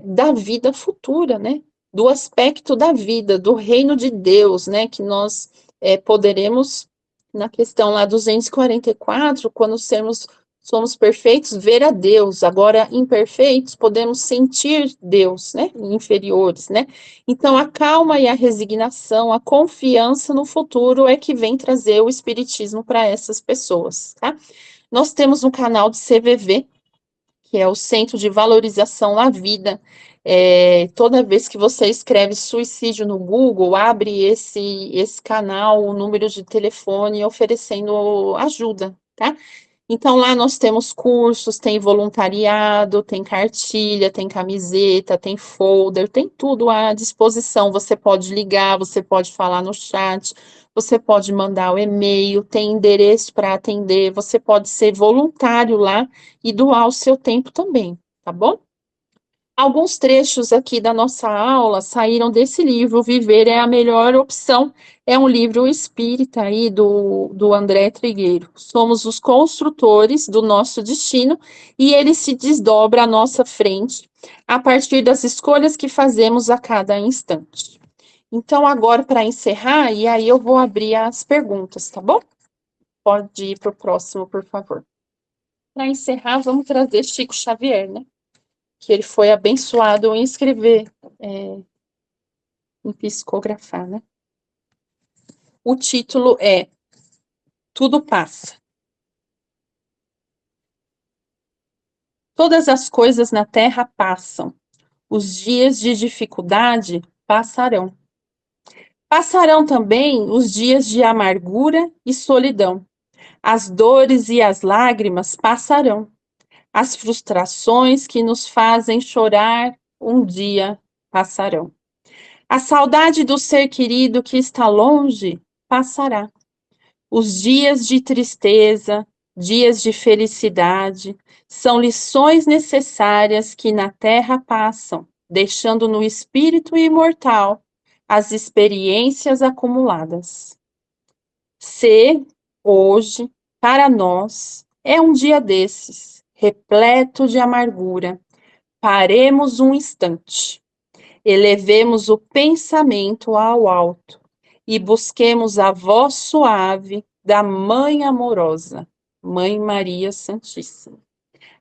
da vida futura, né? Do aspecto da vida, do reino de Deus, né? Que nós poderemos, na questão lá 244, quando somos perfeitos, ver a Deus. Agora, imperfeitos, podemos sentir Deus, né? Inferiores, né? Então, a calma e a resignação, a confiança no futuro é que vem trazer o espiritismo para essas pessoas, tá? Nós temos um canal de CVV, que é o Centro de Valorização à Vida. Toda vez que você escreve suicídio no Google, abre esse canal, o número de telefone oferecendo ajuda, tá? Então, lá nós temos cursos, tem voluntariado, tem cartilha, tem camiseta, tem folder, tem tudo à disposição. Você pode ligar, você pode falar no chat, você pode mandar o e-mail, tem endereço para atender, você pode ser voluntário lá e doar o seu tempo também, tá bom? Alguns trechos aqui da nossa aula saíram desse livro, Viver é a Melhor Opção. É um livro espírita aí do André Trigueiro. Somos os construtores do nosso destino e ele se desdobra à nossa frente a partir das escolhas que fazemos a cada instante. Então, agora, para encerrar, e aí eu vou abrir as perguntas, tá bom? Pode ir para o próximo, por favor. Para encerrar, vamos trazer Chico Xavier, né? Que ele foi abençoado em escrever, em psicografar, né? O título é Tudo Passa. Todas as coisas na terra passam. Os dias de dificuldade passarão. Passarão também os dias de amargura e solidão. As dores e as lágrimas passarão. As frustrações que nos fazem chorar um dia passarão. A saudade do ser querido que está longe passará. Os dias de tristeza, dias de felicidade, são lições necessárias que na terra passam, deixando no espírito imortal as experiências acumuladas. Se, hoje, para nós, é um dia desses, repleto de amargura, paremos um instante. Elevemos o pensamento ao alto e busquemos a voz suave da Mãe amorosa, Mãe Maria Santíssima,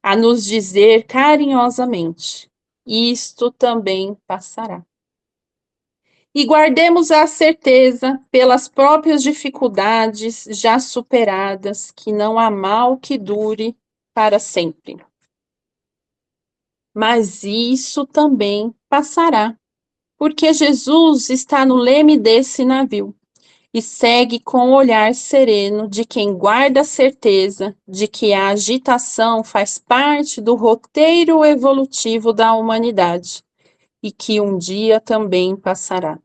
a nos dizer carinhosamente: isto também passará. E guardemos a certeza, pelas próprias dificuldades já superadas, que não há mal que dure para sempre. Mas isso também passará, porque Jesus está no leme desse navio e segue com o olhar sereno de quem guarda a certeza de que a agitação faz parte do roteiro evolutivo da humanidade e que um dia também passará.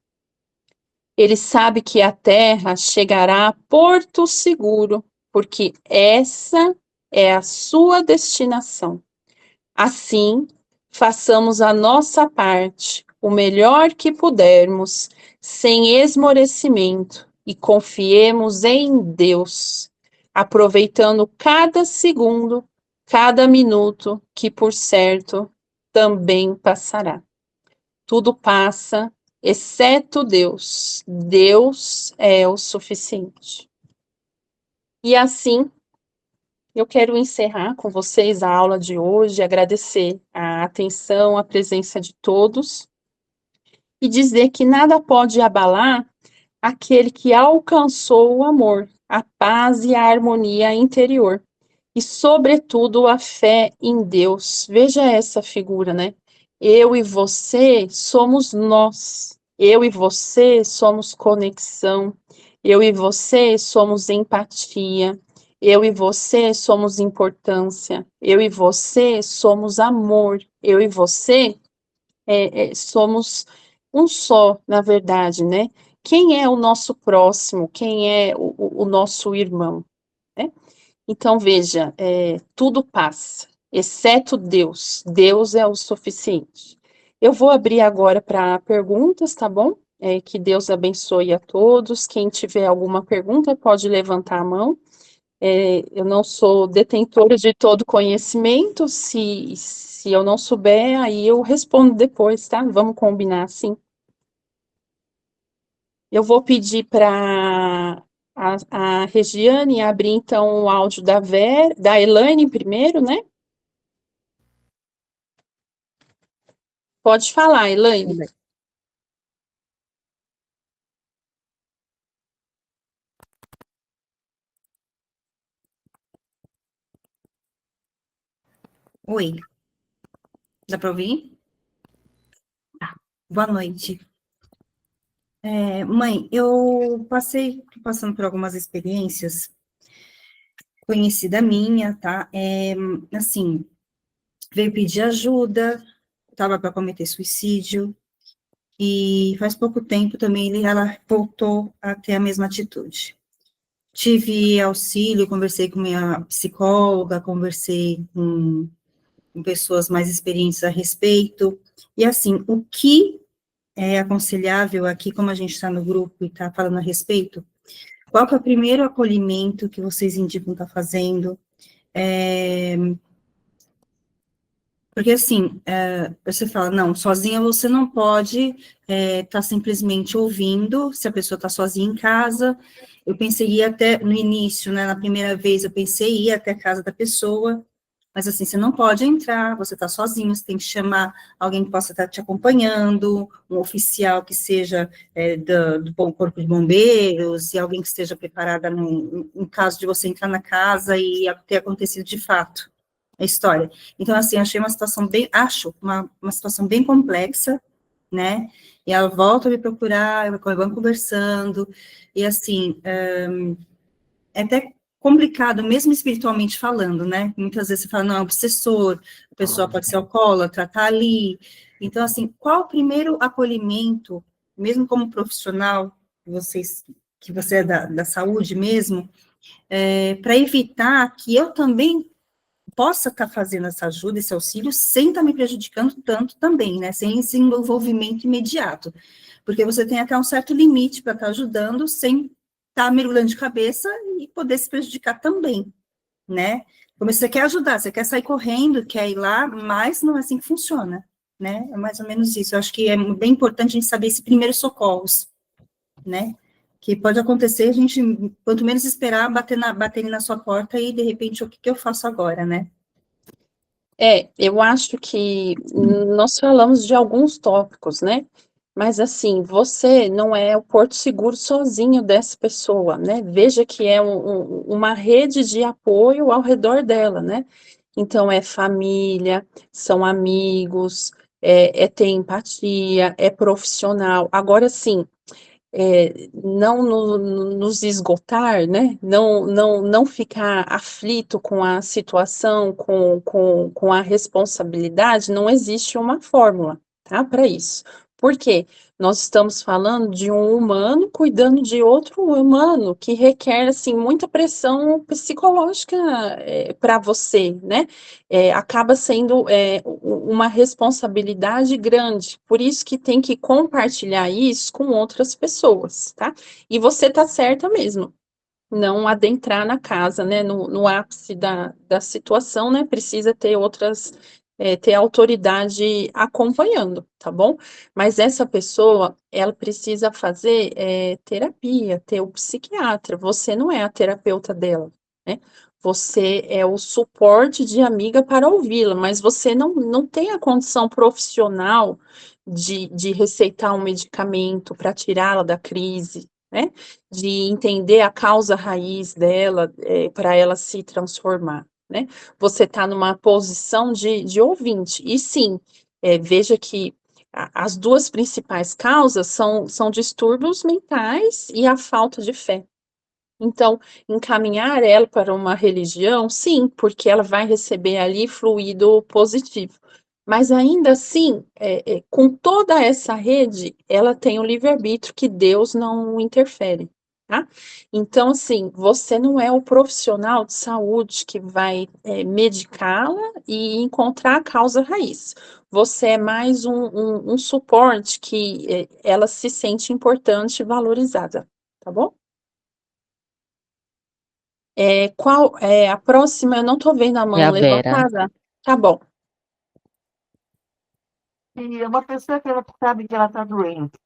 Ele sabe que a Terra chegará a porto seguro, porque essa é a sua destinação. Assim, façamos a nossa parte, o melhor que pudermos, sem esmorecimento, e confiemos em Deus, aproveitando cada segundo, cada minuto, que por certo também passará. Tudo passa, exceto Deus. Deus é o suficiente. E assim, eu quero encerrar com vocês a aula de hoje, agradecer a atenção, a presença de todos e dizer que nada pode abalar aquele que alcançou o amor, a paz e a harmonia interior e, sobretudo, a fé em Deus. Veja essa figura, né? Eu e você somos nós. Eu e você somos conexão. Eu e você somos empatia. Eu e você somos importância. Eu e você somos amor. Eu e você somos um só, na verdade, né? Quem é o nosso próximo? Quem é o nosso irmão? Né? Então, veja, tudo passa, exceto Deus. Deus é o suficiente. Eu vou abrir agora para perguntas, tá bom? Que Deus abençoe a todos. Quem tiver alguma pergunta pode levantar a mão. Eu não sou detentora de todo conhecimento. Se eu não souber, aí eu respondo depois, tá? Vamos combinar assim. Eu vou pedir para a Regiane abrir, então, o áudio da Elaine primeiro, né? Pode falar, Tudo Elaine. bem. Oi, dá para ouvir? Boa noite. Mãe, eu passando por algumas experiências, conhecida minha, tá? Assim, veio pedir ajuda, estava para cometer suicídio, e faz pouco tempo também ela voltou a ter a mesma atitude. Tive auxílio, conversei com minha psicóloga, conversei com pessoas mais experientes a respeito, e assim, o que é aconselhável aqui, como a gente está no grupo e está falando a respeito, qual que é o primeiro acolhimento que vocês indicam estar fazendo? Porque assim, você fala, não, sozinha você não pode estar simplesmente ouvindo, se a pessoa está sozinha em casa. Eu pensei em ir até, no início, né, na primeira vez, eu pensei em ir até a casa da pessoa, mas assim, você não pode entrar, você está sozinho, você tem que chamar alguém que possa estar te acompanhando, um oficial que seja do Corpo de Bombeiros, e alguém que esteja preparada no caso de você entrar na casa e ter acontecido de fato a história. Então, assim, achei uma situação uma situação bem complexa, né? E ela volta a me procurar, vamos conversando, e assim, é até complicado, mesmo espiritualmente falando, né? Muitas vezes você fala, não, é um obsessor, a pessoa pode ser alcoólatra, tá ali. Então, assim, qual o primeiro acolhimento, mesmo como profissional, que você é da saúde mesmo, para evitar que eu também possa estar fazendo essa ajuda, esse auxílio, sem estar me prejudicando tanto também, né? Sem esse envolvimento imediato. Porque você tem até um certo limite para estar ajudando, sem estar mergulhando de cabeça e poder se prejudicar também, né? Como você quer ajudar, você quer sair correndo, quer ir lá, mas não é assim que funciona, né? É mais ou menos isso. Eu acho que é bem importante a gente saber esse primeiro socorros, né? Que pode acontecer, a gente, quanto menos esperar, baterem na sua porta e, de repente, o que que eu faço agora, né? Eu acho que nós falamos de alguns tópicos, né? Mas assim, você não é o porto seguro sozinho dessa pessoa, né? Veja que é uma rede de apoio ao redor dela, né? Então é família, são amigos, é ter empatia, é profissional. Agora sim, não nos esgotar, né? Não ficar aflito com a situação, com a responsabilidade, não existe uma fórmula, tá? Para isso. Por quê? Nós estamos falando de um humano cuidando de outro humano que requer assim muita pressão psicológica para você, né? Acaba sendo uma responsabilidade grande, por isso que tem que compartilhar isso com outras pessoas, tá? E você tá certa mesmo, não adentrar na casa, né? No ápice da situação, né? Precisa ter ter autoridade acompanhando, tá bom? Mas essa pessoa, ela precisa fazer terapia, ter o psiquiatra, você não é a terapeuta dela, né? Você é o suporte de amiga para ouvi-la, mas você não tem a condição profissional de receitar um medicamento para tirá-la da crise, né? De entender a causa raiz dela, para ela se transformar, né? Você está numa posição de ouvinte, e sim, veja que as duas principais causas são distúrbios mentais e a falta de fé. Então, encaminhar ela para uma religião, sim, porque ela vai receber ali fluido positivo. Mas ainda assim, com toda essa rede, ela tem o livre-arbítrio que Deus não interfere, tá? Então, assim, você não é o profissional de saúde que vai medicá-la e encontrar a causa raiz. Você é mais um suporte que ela se sente importante e valorizada, tá bom? Qual é a próxima? Eu não estou vendo a É mão a Vera. levantada. Tá bom. E é uma pessoa que ela sabe que ela está doente,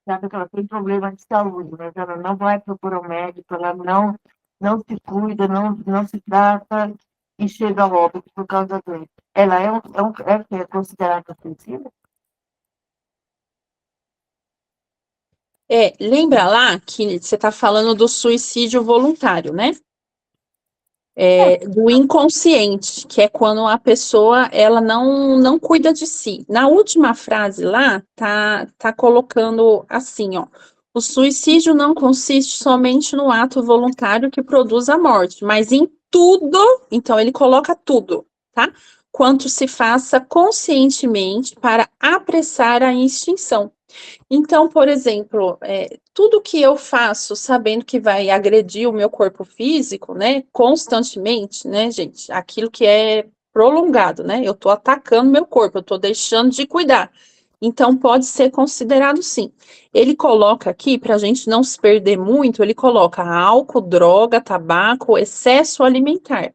sabe que ela tem problema de saúde, mas ela não vai procurar um médico, ela não se cuida, não se trata e chega ao óbito por causa da doença. Ela é considerada suicida? Lembra lá que você está falando do suicídio voluntário, né? Do inconsciente, que é quando a pessoa ela não cuida de si. Na última frase lá, tá colocando assim, ó. O suicídio não consiste somente no ato voluntário que produz a morte, mas em tudo, então ele coloca tudo, tá? Quanto se faça conscientemente para apressar a extinção. Então, por exemplo, tudo que eu faço sabendo que vai agredir o meu corpo físico, né, constantemente, né, gente, aquilo que é prolongado, né, eu tô atacando meu corpo, eu tô deixando de cuidar. Então, pode ser considerado sim. Ele coloca aqui, para a gente não se perder muito, ele coloca álcool, droga, tabaco, excesso alimentar.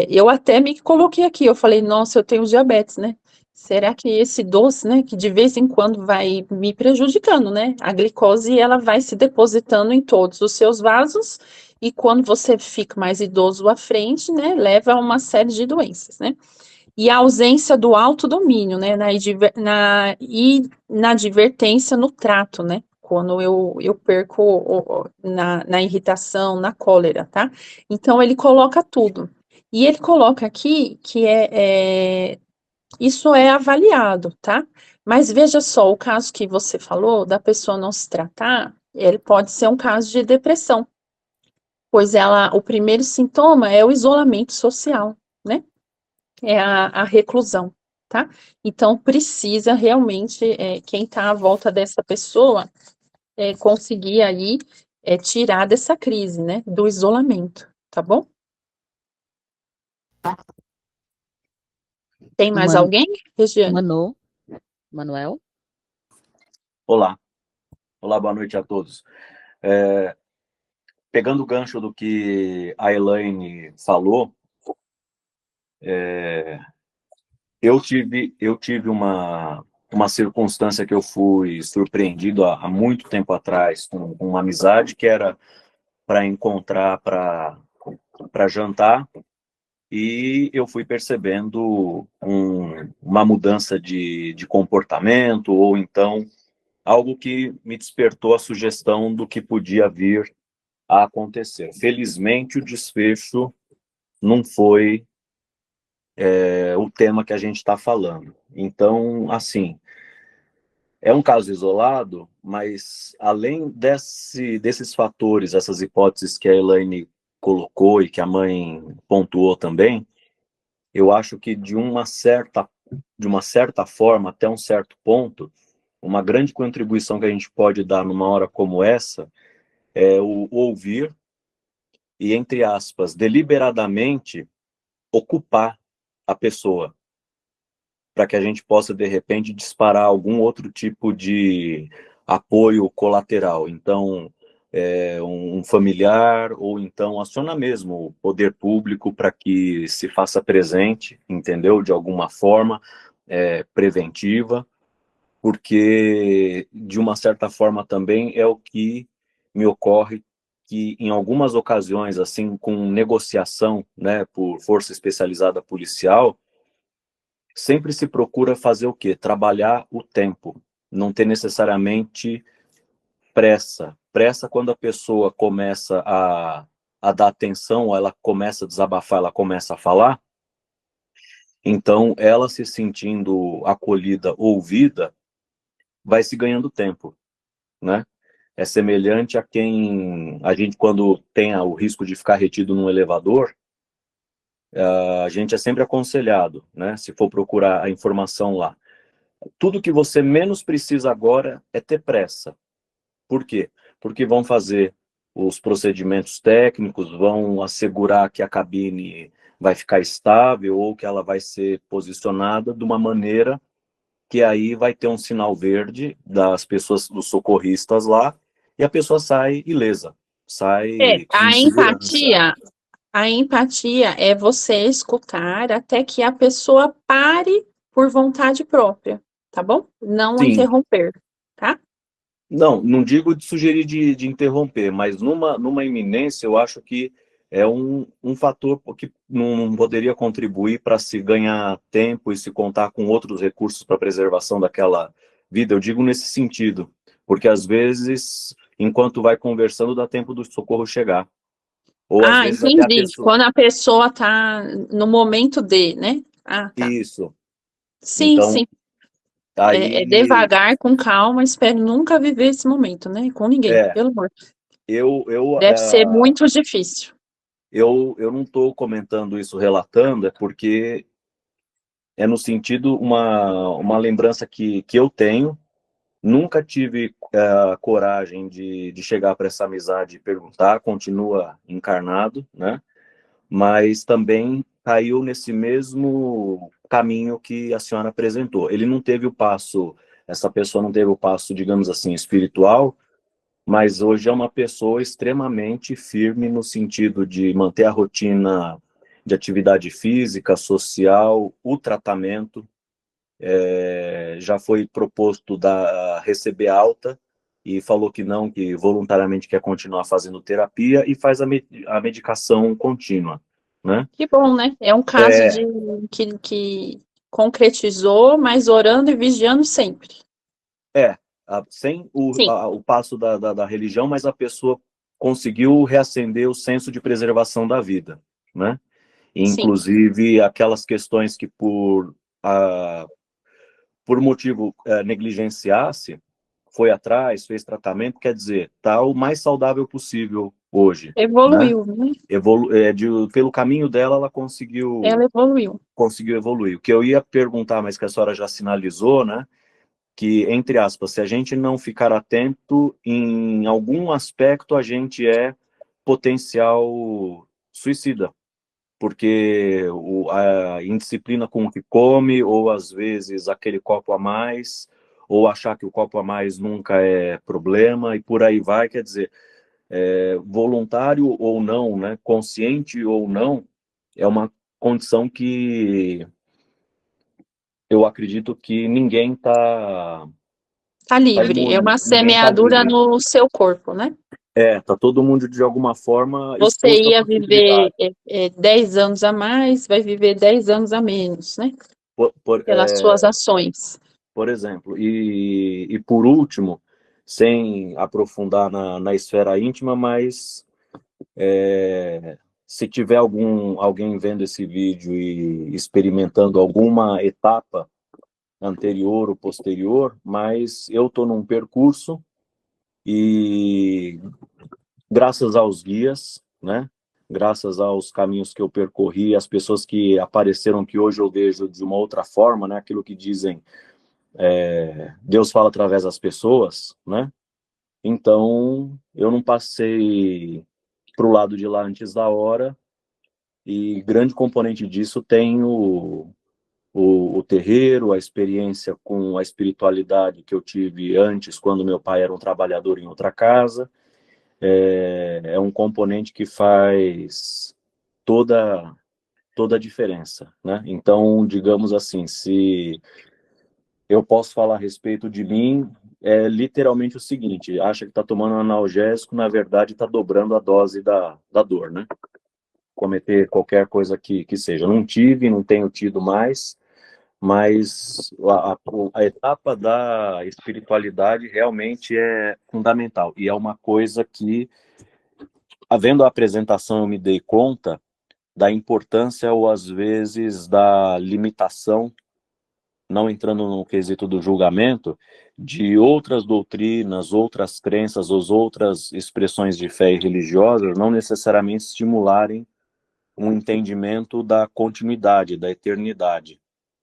Eu até me coloquei aqui, eu falei, nossa, eu tenho diabetes, né? Será que esse doce, né, que de vez em quando vai me prejudicando, né? A glicose, ela vai se depositando em todos os seus vasos e quando você fica mais idoso à frente, né, leva a uma série de doenças, né? E a ausência do autodomínio, né, na advertência no trato, né? Quando eu perco na irritação, na cólera, tá? Então, ele coloca tudo. E ele coloca aqui que isso é avaliado, tá? Mas veja só, o caso que você falou, da pessoa não se tratar, ele pode ser um caso de depressão, pois o primeiro sintoma é o isolamento social, né? É a reclusão, tá? Então, precisa realmente, quem está à volta dessa pessoa, conseguir aí tirar dessa crise, né? Do isolamento, tá bom? Tem mais Man- alguém, Regiane? Manuel? Olá, boa noite a todos. Pegando o gancho do que a Elaine falou, eu tive uma circunstância que eu fui surpreendido há muito tempo atrás com uma amizade que era para encontrar para jantar, e eu fui percebendo uma mudança de comportamento, ou então algo que me despertou a sugestão do que podia vir a acontecer. Felizmente, o desfecho não foi o tema que a gente está falando. Então, assim, é um caso isolado, mas além desses fatores, essas hipóteses que a Elaine colocou e que a mãe pontuou também, eu acho que de uma certa forma, até um certo ponto, uma grande contribuição que a gente pode dar numa hora como essa é o ouvir e, entre aspas, deliberadamente ocupar a pessoa, para que a gente possa, de repente, disparar algum outro tipo de apoio colateral. Então, um familiar, ou então aciona mesmo o poder público para que se faça presente, entendeu? De alguma forma preventiva, porque, de uma certa forma, também é o que me ocorre que, em algumas ocasiões, assim, com negociação, né, por força especializada policial, sempre se procura fazer o quê? Trabalhar o tempo, não ter necessariamente pressa. Pressa quando a pessoa começa a dar atenção, ela começa a desabafar, ela começa a falar, Então, ela se sentindo acolhida, ouvida, vai se ganhando tempo, né? É semelhante a quem a gente, quando tem o risco de ficar retido num elevador, a gente é sempre aconselhado, né? Se for procurar a informação lá. Tudo que você menos precisa agora é ter pressa. Por quê? Porque vão fazer os procedimentos técnicos, vão assegurar que a cabine vai ficar estável ou que ela vai ser posicionada de uma maneira que aí vai ter um sinal verde das pessoas, dos socorristas lá, e a pessoa sai ilesa, sai em A segurança. empatia é você escutar até que a pessoa pare por vontade própria, tá bom? Não Sim, interromper, tá? não digo de sugerir de interromper, mas numa iminência eu acho que é um fator que não poderia contribuir para se ganhar tempo e se contar com outros recursos para preservação daquela vida. Eu digo nesse sentido, porque às vezes, enquanto vai conversando, dá tempo do socorro chegar. Ou às Ah, vezes até a entendi. pessoa. Quando a pessoa tá no momento de, né? Ah, tá. Isso. Sim, Então, sim. É aí devagar, com calma, espero nunca viver esse momento, né? Com ninguém, é, pelo amor. eu, eu, Deve ser muito difícil. eu não estou comentando isso, relatando, é porque é no sentido, uma lembrança que eu tenho. Nunca tive coragem de chegar para essa amizade e perguntar, continua encarnado, né? Mas também caiu nesse mesmo caminho que a senhora apresentou. Ele não teve o passo, essa pessoa não teve o passo, digamos assim, espiritual, mas hoje é uma pessoa extremamente firme no sentido de manter a rotina de atividade física, social, o tratamento. Já foi proposto receber alta e falou que não, que voluntariamente quer continuar fazendo terapia e faz a medicação contínua, né? Que bom, né? É um caso de que concretizou, mas orando e vigiando sempre. É, sem Sim, o passo da religião, mas a pessoa conseguiu reacender o senso de preservação da vida, né? sim. Inclusive aquelas questões que por motivo negligenciasse, foi atrás, fez tratamento, quer dizer, está o mais saudável possível hoje, né? Evoluiu, né? Pelo caminho dela, ela Ela evoluiu. conseguiu evoluir. O que eu ia perguntar, mas que a senhora já sinalizou, né? Que, entre aspas, se a gente não ficar atento, em algum aspecto a gente é potencial suicida, porque a indisciplina com o que come, ou às vezes aquele copo a mais, ou achar que o copo a mais nunca é problema, e por aí vai, quer dizer, voluntário ou não, né, consciente ou não, é uma condição que eu acredito que ninguém Tá tá livre. É imune, uma ninguém tá semeadura livre. no seu corpo, né? Tá todo mundo de alguma forma Você exposto à ia viver possibilidade. 10 anos a mais, vai viver 10 anos a menos, né? Por, por, Pelas suas ações. por exemplo. E por último, sem aprofundar na esfera íntima, mas se tiver alguém vendo esse vídeo e experimentando alguma etapa anterior ou posterior, mas eu estou num percurso e graças aos guias, né? Graças aos caminhos que eu percorri, as pessoas que apareceram que hoje eu vejo de uma outra forma, né? Aquilo que dizem, Deus fala através das pessoas, né? Então, eu não passei para o lado de lá antes da hora, e grande componente disso tem o terreiro, a experiência com a espiritualidade que eu tive antes, quando meu pai era um trabalhador em outra casa. É um componente que faz toda a diferença, né? Então, digamos assim, se eu posso falar a respeito de mim, é literalmente o seguinte: acha que está tomando um analgésico, na verdade está dobrando a dose da dor, né? Cometer qualquer coisa que seja. Não tive, não tenho tido mais, mas a etapa da espiritualidade realmente é fundamental, e é uma coisa que, havendo a apresentação, eu me dei conta da importância ou às vezes da limitação, não entrando no quesito do julgamento, de outras doutrinas, outras crenças, ou outras expressões de fé religiosas não necessariamente estimularem um entendimento da continuidade, da eternidade,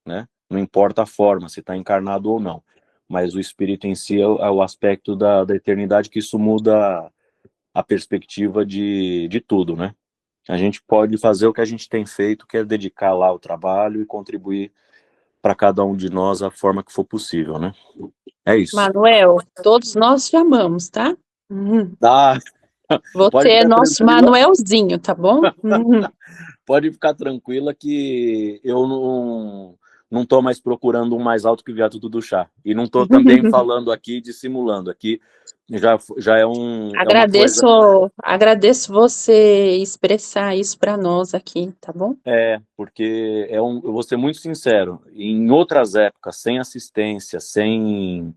né? Não importa a forma, se está encarnado ou não, mas o espírito em si é o aspecto da eternidade, que isso muda a perspectiva de tudo, né? A gente pode fazer o que a gente tem feito, que é dedicar lá o trabalho e contribuir para cada um de nós a forma que for possível, né? É isso. Manuel, todos nós te amamos, tá? Ah, Você pode é ficar nosso tranquila, Manuelzinho, tá bom? pode ficar tranquila que eu não estou mais procurando um mais alto que o viaduto do chá. E não estou também falando aqui, dissimulando. Aqui já é uma coisa... Agradeço você expressar isso para nós aqui, tá bom? Porque eu vou ser muito sincero, em outras épocas, sem assistência, sem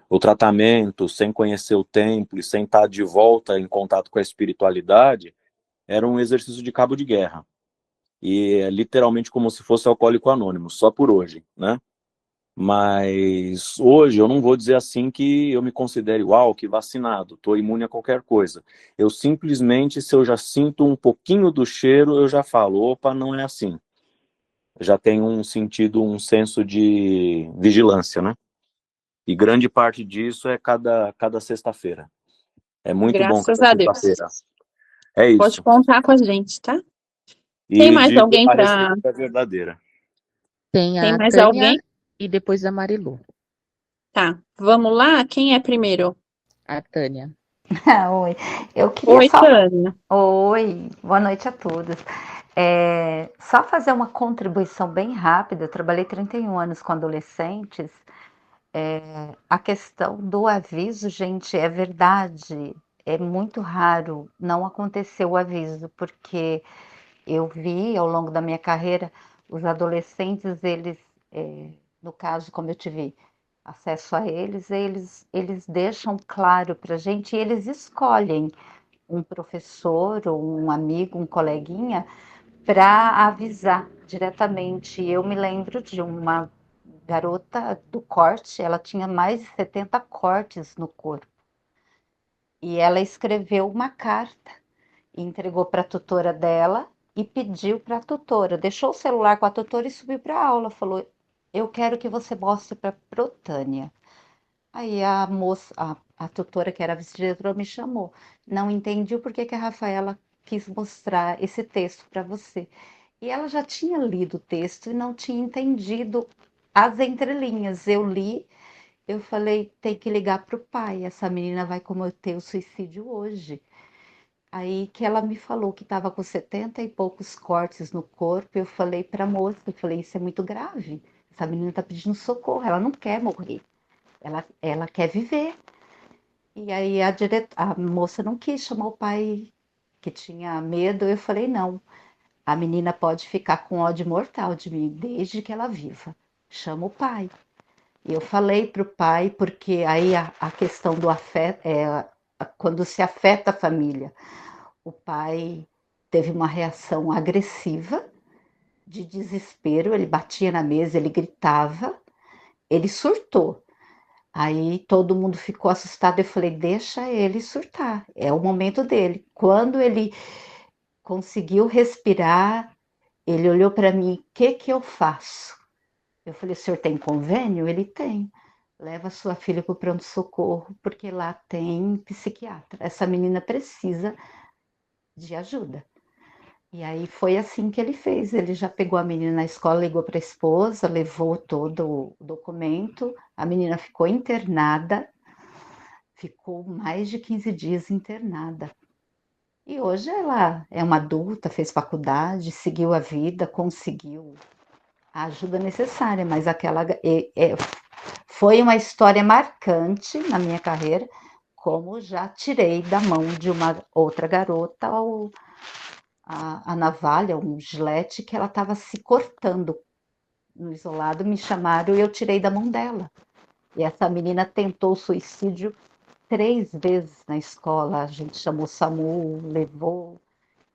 o tratamento, sem conhecer o templo e sem estar de volta em contato com a espiritualidade, era um exercício de cabo de guerra. E é literalmente como se fosse Alcoólico Anônimo, só por hoje, né? Mas hoje eu não vou dizer assim que eu me considere, uau, que vacinado, estou imune a qualquer coisa. Eu simplesmente, se eu já sinto um pouquinho do cheiro, eu já falo, opa, não é assim. Já tem um sentido, um senso de vigilância, né? E grande parte disso é cada sexta-feira. É muito bom Graças cada a Deus. sexta-feira. É Pode isso. contar com a gente, tá? Tem E mais digo, alguém a para... receita é verdadeira. Tem Tem a mais Tânia alguém? e depois a Marilu. Tá, vamos lá? Quem é primeiro? A Tânia. Oi, eu queria Oi, só. Tânia. Oi, boa noite a todos. Só fazer uma contribuição bem rápida. Eu trabalhei 31 anos com adolescentes. A questão do aviso, gente, é verdade. É muito raro não acontecer o aviso, porque eu vi ao longo da minha carreira os adolescentes, eles, no caso, como eu tive acesso a eles deixam claro para a gente e eles escolhem um professor ou um amigo, um coleguinha, para avisar diretamente. Eu me lembro de uma garota do corte, ela tinha mais de 70 cortes no corpo. E ela escreveu uma carta, e entregou para a tutora dela e pediu para a tutora. Deixou o celular com a tutora e subiu para a aula. Falou: eu quero que você mostre para a Protânia. Aí a moça, a tutora, que era a vice-diretora, me chamou. Não entendi o porquê que a Rafaela quis mostrar esse texto para você. E ela já tinha lido o texto e não tinha entendido as entrelinhas. Eu li, eu falei, tem que ligar para o pai, essa menina vai cometer o suicídio hoje. Aí que ela me falou que estava com 70 e poucos cortes no corpo, eu falei para a moça, eu falei, isso é muito grave, essa menina está pedindo socorro, ela não quer morrer. Ela quer viver. E aí a moça não quis chamar o pai, que tinha medo. Eu falei, não, a menina pode ficar com ódio mortal de mim, desde que ela viva. Chama o pai. E eu falei para o pai, porque aí a questão do afeto, quando se afeta a família. O pai teve uma reação agressiva, de desespero, ele batia na mesa, ele gritava, ele surtou. Aí todo mundo ficou assustado. Eu falei, deixa ele surtar, é o momento dele. Quando ele conseguiu respirar, ele olhou para mim, o que eu faço? Eu falei, o senhor tem convênio? Ele tem. Leva sua filha para o pronto-socorro, porque lá tem psiquiatra. Essa menina precisa de ajuda. E aí foi assim que ele fez. Ele já pegou a menina na escola, ligou para a esposa, levou todo o documento. A menina ficou internada, ficou mais de 15 dias internada. E hoje ela é uma adulta, fez faculdade, seguiu a vida, conseguiu a ajuda necessária, mas foi uma história marcante na minha carreira, como já tirei da mão de uma outra garota a navalha, um gilete, que ela estava se cortando no isolado, me chamaram e eu tirei da mão dela. E essa menina tentou suicídio 3 vezes na escola, a gente chamou o SAMU, levou,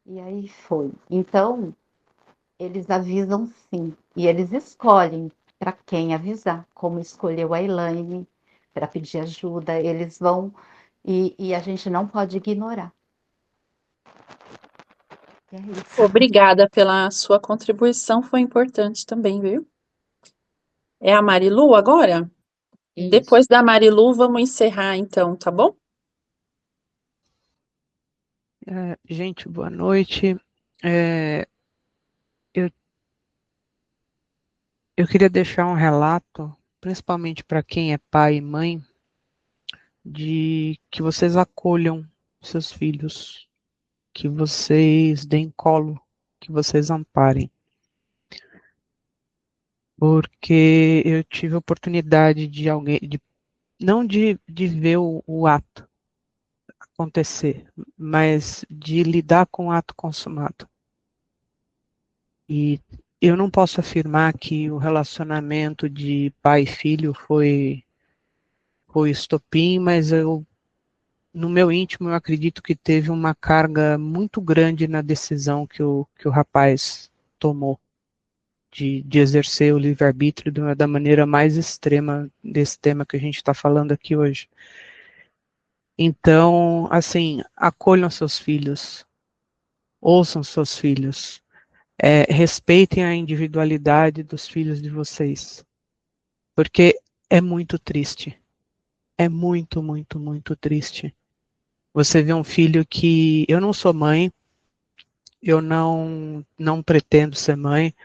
e aí foi. Então, Eles avisam sim, e eles escolhem para quem avisar, como escolheu a Elaine para pedir ajuda, eles vão e a gente não pode ignorar. É isso. Obrigada pela sua contribuição, foi importante também, viu? É a Marilu agora? Isso. Depois da Marilu, vamos encerrar então, tá bom? Gente, boa noite. Eu, eu queria deixar um relato, principalmente para quem é pai e mãe, de que vocês acolham seus filhos, que vocês deem colo, que vocês amparem. Porque eu tive a oportunidade de alguém, não de ver o ato acontecer, mas de lidar com o ato consumado. E eu não posso afirmar que o relacionamento de pai e filho foi estopim, mas no meu íntimo, eu acredito que teve uma carga muito grande na decisão que o rapaz tomou de exercer o livre-arbítrio da maneira mais extrema desse tema que a gente está falando aqui hoje. Então, assim, acolham seus filhos, ouçam seus filhos, respeitem a individualidade dos filhos de vocês, porque é muito triste, é muito, muito, muito triste. Você vê um filho que, eu não sou mãe, eu não pretendo ser mãe,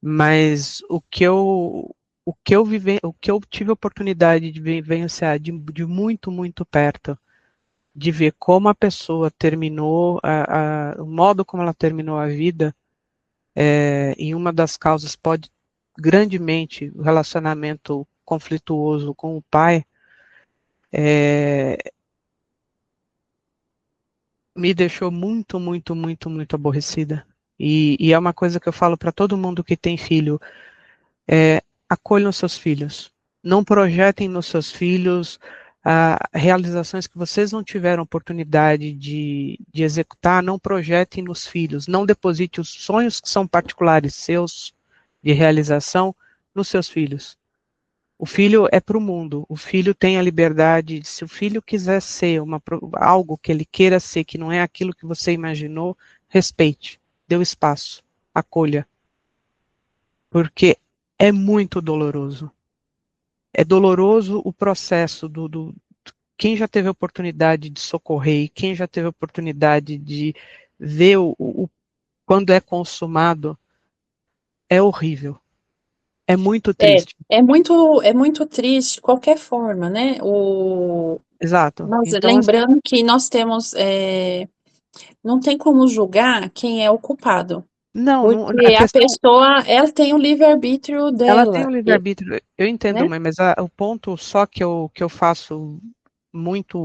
mas o que eu tive a oportunidade de vivenciar de muito, muito perto, de ver como a pessoa terminou, o modo como ela terminou a vida, em uma das causas pode grandemente o relacionamento conflituoso com o pai, me deixou muito, muito, muito, muito aborrecida. E é uma coisa que eu falo para todo mundo que tem filho, acolham seus filhos. Não projetem nos seus filhos realizações que vocês não tiveram oportunidade de executar, não projetem nos filhos, não deposite os sonhos que são particulares seus, de realização, nos seus filhos. O filho é para o mundo, o filho tem a liberdade, se o filho quiser ser algo que ele queira ser, que não é aquilo que você imaginou, respeite, dê o espaço, acolha. Porque é muito doloroso. É doloroso o processo quem já teve a oportunidade de socorrer e quem já teve a oportunidade de ver quando é consumado, é horrível. É muito triste. É muito triste de qualquer forma, né? Exato. Mas Então, lembrando que nós temos, não tem como julgar quem é o culpado, não, a porque a questão, pessoa, ela tem o livre-arbítrio ela tem dela, o livre-arbítrio, eu entendo, né? mãe, mas o ponto só que eu faço muito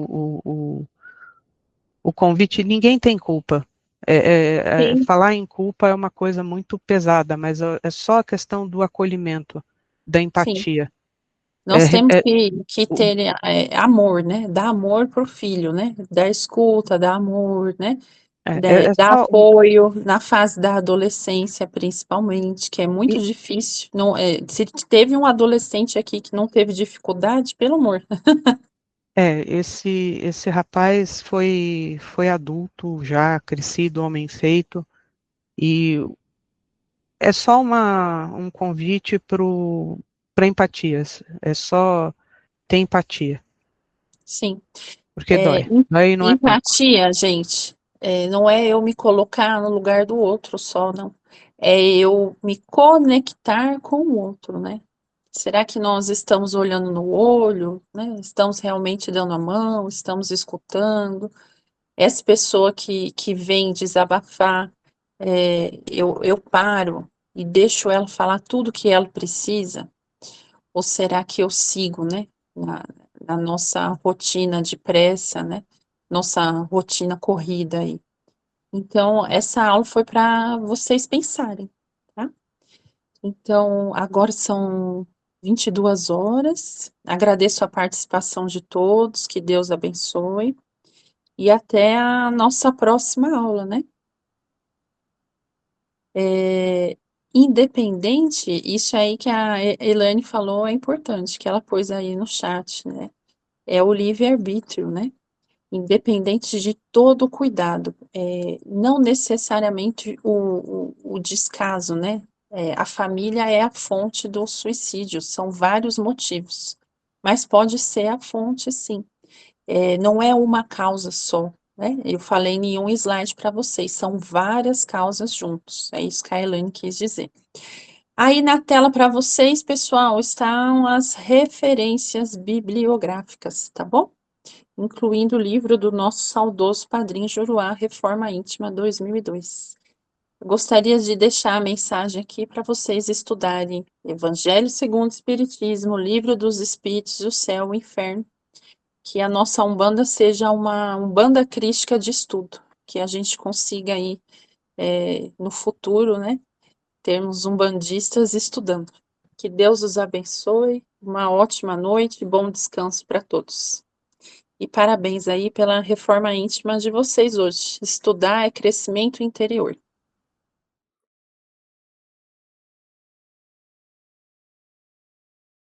o convite, ninguém tem culpa. Sim, Falar em culpa é uma coisa muito pesada, mas é só a questão do acolhimento, da sim. empatia. Nós temos É, que o- ter amor, né? Dar amor pro filho, né? Dar escuta, dar amor, né? é Dar só apoio na fase da adolescência, principalmente, que é muito e- difícil. Não, se teve um adolescente aqui que não teve dificuldade, pelo amor. esse rapaz foi adulto já, crescido, homem feito, e é só um convite para empatias. É só ter empatia, Sim. porque dói. Dói não é pouco. Empatia, gente, não é eu me colocar no lugar do outro só, não. É eu me conectar com o outro, né? Será que nós estamos olhando no olho, né? Estamos realmente dando a mão, estamos escutando? Essa pessoa que vem desabafar, eu paro e deixo ela falar tudo que ela precisa? Ou será que eu sigo, né? Na, na nossa rotina de pressa, né? Nossa rotina corrida aí. Então, essa aula foi para vocês pensarem, tá? Então, agora são 22 horas. Agradeço a participação de todos, que Deus abençoe. E até a nossa próxima aula, né? Independente, isso aí que a Elaine falou é importante, que ela pôs aí no chat, né? É o livre-arbítrio, né? Independente de todo o cuidado, não necessariamente o descaso, né? A família é a fonte do suicídio, são vários motivos, mas pode ser a fonte, sim. Não é uma causa só, né? Eu falei em um slide para vocês, são várias causas juntos, é isso que a Elaine quis dizer. Aí na tela para vocês, pessoal, estão as referências bibliográficas, tá bom? Incluindo o livro do nosso saudoso padrinho Juruá, Reforma Íntima 2002. Eu gostaria de deixar a mensagem aqui para vocês estudarem Evangelho segundo o Espiritismo, Livro dos Espíritos, o Céu e o Inferno, que a nossa Umbanda seja uma Umbanda crística de estudo, que a gente consiga aí, no futuro, né, termos umbandistas estudando. Que Deus os abençoe, uma ótima noite e bom descanso para todos. E parabéns aí pela reforma íntima de vocês hoje. Estudar é crescimento interior.